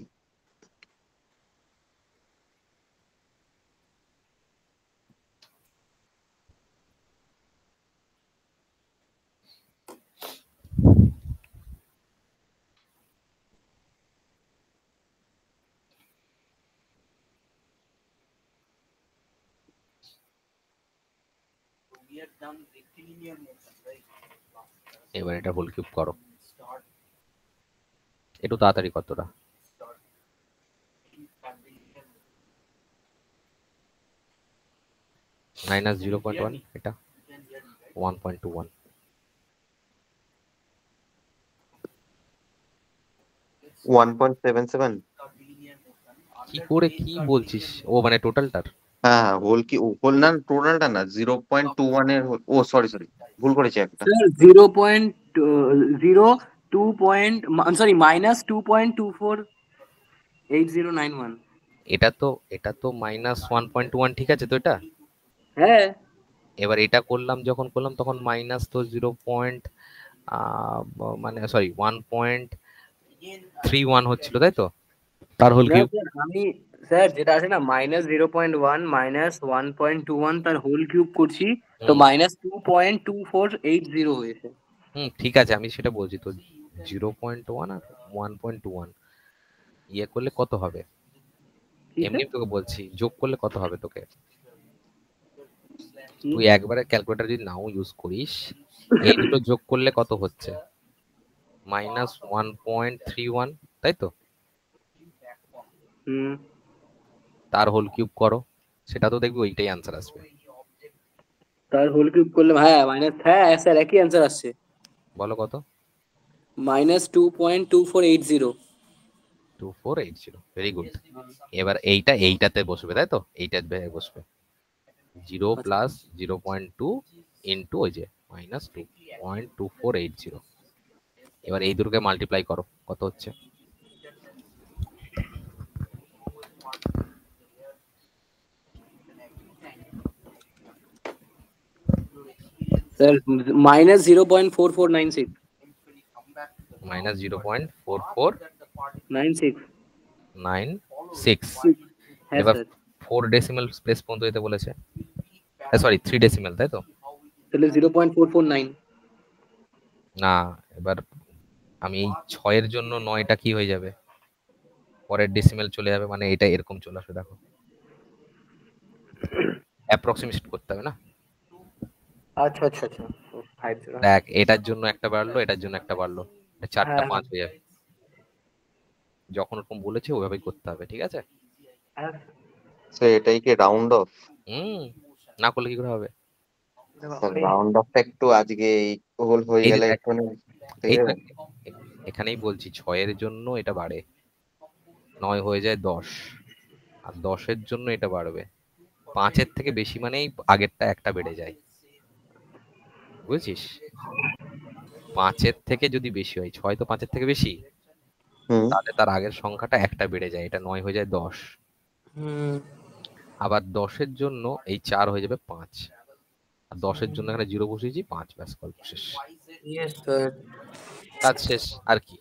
এবার এটা হোল কিউব করো, একটু তাড়াতাড়ি কতটা, -0.1 এটা 1.21। 1.77। কি করে কি বলছিস? ও মানে টোটালটার? হ্যাঁ, হোল কি হোল না, টোটালটা না, 0.21 এর ও সরি সরি, ভুল করেছি একটা। Sir 0.02 point sorry -2.248091। এটা তো -1.1, ঠিক আছে তো এটা। হ্যাঁ এবার এটা করলাম, যখন করলাম তখন মাইনাস তো 0. মানে সরি 1.31 হচ্ছিল, তাই তো? তার হোল না কিউব। স্যার, আমি স্যার যেটা আছে না -0.1 -1.21 তার হোল কিউব করছি, তো হুম -2.2480 হয়েছে। হুম, ঠিক আছে, আমি সেটা বলছি তো, 0.1 আর 1.21 ইয়ে করলে কত হবে? কি এমনি স্যার? তোকে বলছি, যোগ করলে কত হবে তোকে? কি? তুই একবারে ক্যালকুলেটর যদি নাও ইউজ করিস, এই দুটো যোগ করলে কত হচ্ছে? -1.31, তাই তো? হুম। তার হোল কিউব করো, সেটা তো দেখবি ওইটাই আনসার আসবে। তার হোল কিউব করলে হ্যাঁ হ্যাঁ স্যার একই অ্যান্সার আসছে, বলো কত? -2.2480। 2480, ভেরি গুড। এবার এইটাতে বসবে, তাই তো? এইটাতে বসবে 0 আচ্ছা প্লাস 0.2 ইন্টু ওই যে -2.2480। এবার এই দুটোকে মাল্টিপ্লাই করো, কত হচ্ছে? স্যার -0.4496। -0.4496। 96। হ্যাঁ এবার স্যার। 4 ডেসিমাল প্লেস পর্যন্ত যেতে বলেছে, সরি 3 ডেসিমাল, তাই তো? তাহলে 0.449। না, এবার আমি এই 6 এর জন্য 9টা কি হয়ে যাবে, পরের ডেসিমাল চলে যাবে, মানে এটা এরকম চলে আসবে, দেখো অ্যাপ্রক্সিমেট করতে হবে না। আচ্ছা আচ্ছা আচ্ছা 50। দেখ এটার জন্য একটা বাড়লো, এটার জন্য একটা বাড়লো, এটা 4টা হ্যাঁ 5 হয়ে যাবে। যখন ওরকম বলেছে ওইভাবেই করতে হবে, ঠিক আছে? হ্যাঁ। স্যার এটাই কি রাউন্ড অফ? হুম, না করলে কি করে হবে? স্যার রাউন্ড অফটা একটু আজকে হোল হয়ে এই যে গেলে দেখ, একটু ঠিক এই তো আছে। এখানেই বলছি 6 এর জন্য এটা বাড়ে, 9 হয়ে যায় 10, আর 10-এর জন্য এটা বাড়বে। 5-এর থেকে বেশি মানেই আগেরটা একটা বেড়ে যায়, বুঝেছিস? 5-এর থেকে যদি বেশি হয়, 6 তো 5-এর থেকে বেশি, হুম। তাহলে তার আগের সংখ্যাটা একটা বেড়ে যায়, এটা 9 হয়ে যায় 10। হুম। আবার 10-এর জন্য এই 4 হয়ে যাবে 5, আর 10-এর জন্য এখানে 0 বসিয়েছি, 5, ব্যাস গল্প শেষ, ইয়েস স্যার। কাজ শেষ। আর কি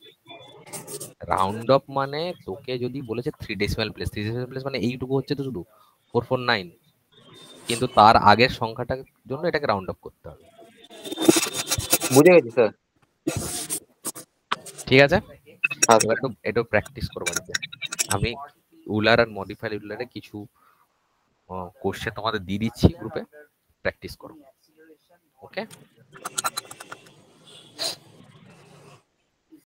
রাউন্ড অফ মানে, তোকে যদি বলেছে 3 ডেসিমাল প্লেস, 3 ডেসিমাল প্লেস মানে এইটুকু হচ্ছে তো শুধু 449, কিন্তু তার আগের সংখ্যাটার জন্য এটাকে রাউন্ড অফ করতে হবে। বুঝে গেছি স্যার। ঠিক আছে, হ্যাঁ এবার স্যার। একটু প্র্যাকটিস করো বাড়িতে। আমি উলার আর মডিফাইড উলারে কিছু কোশ্চেন তোমাদের দিয়ে দিচ্ছি গ্রুপে, প্র্যাকটিস করো। ওকে।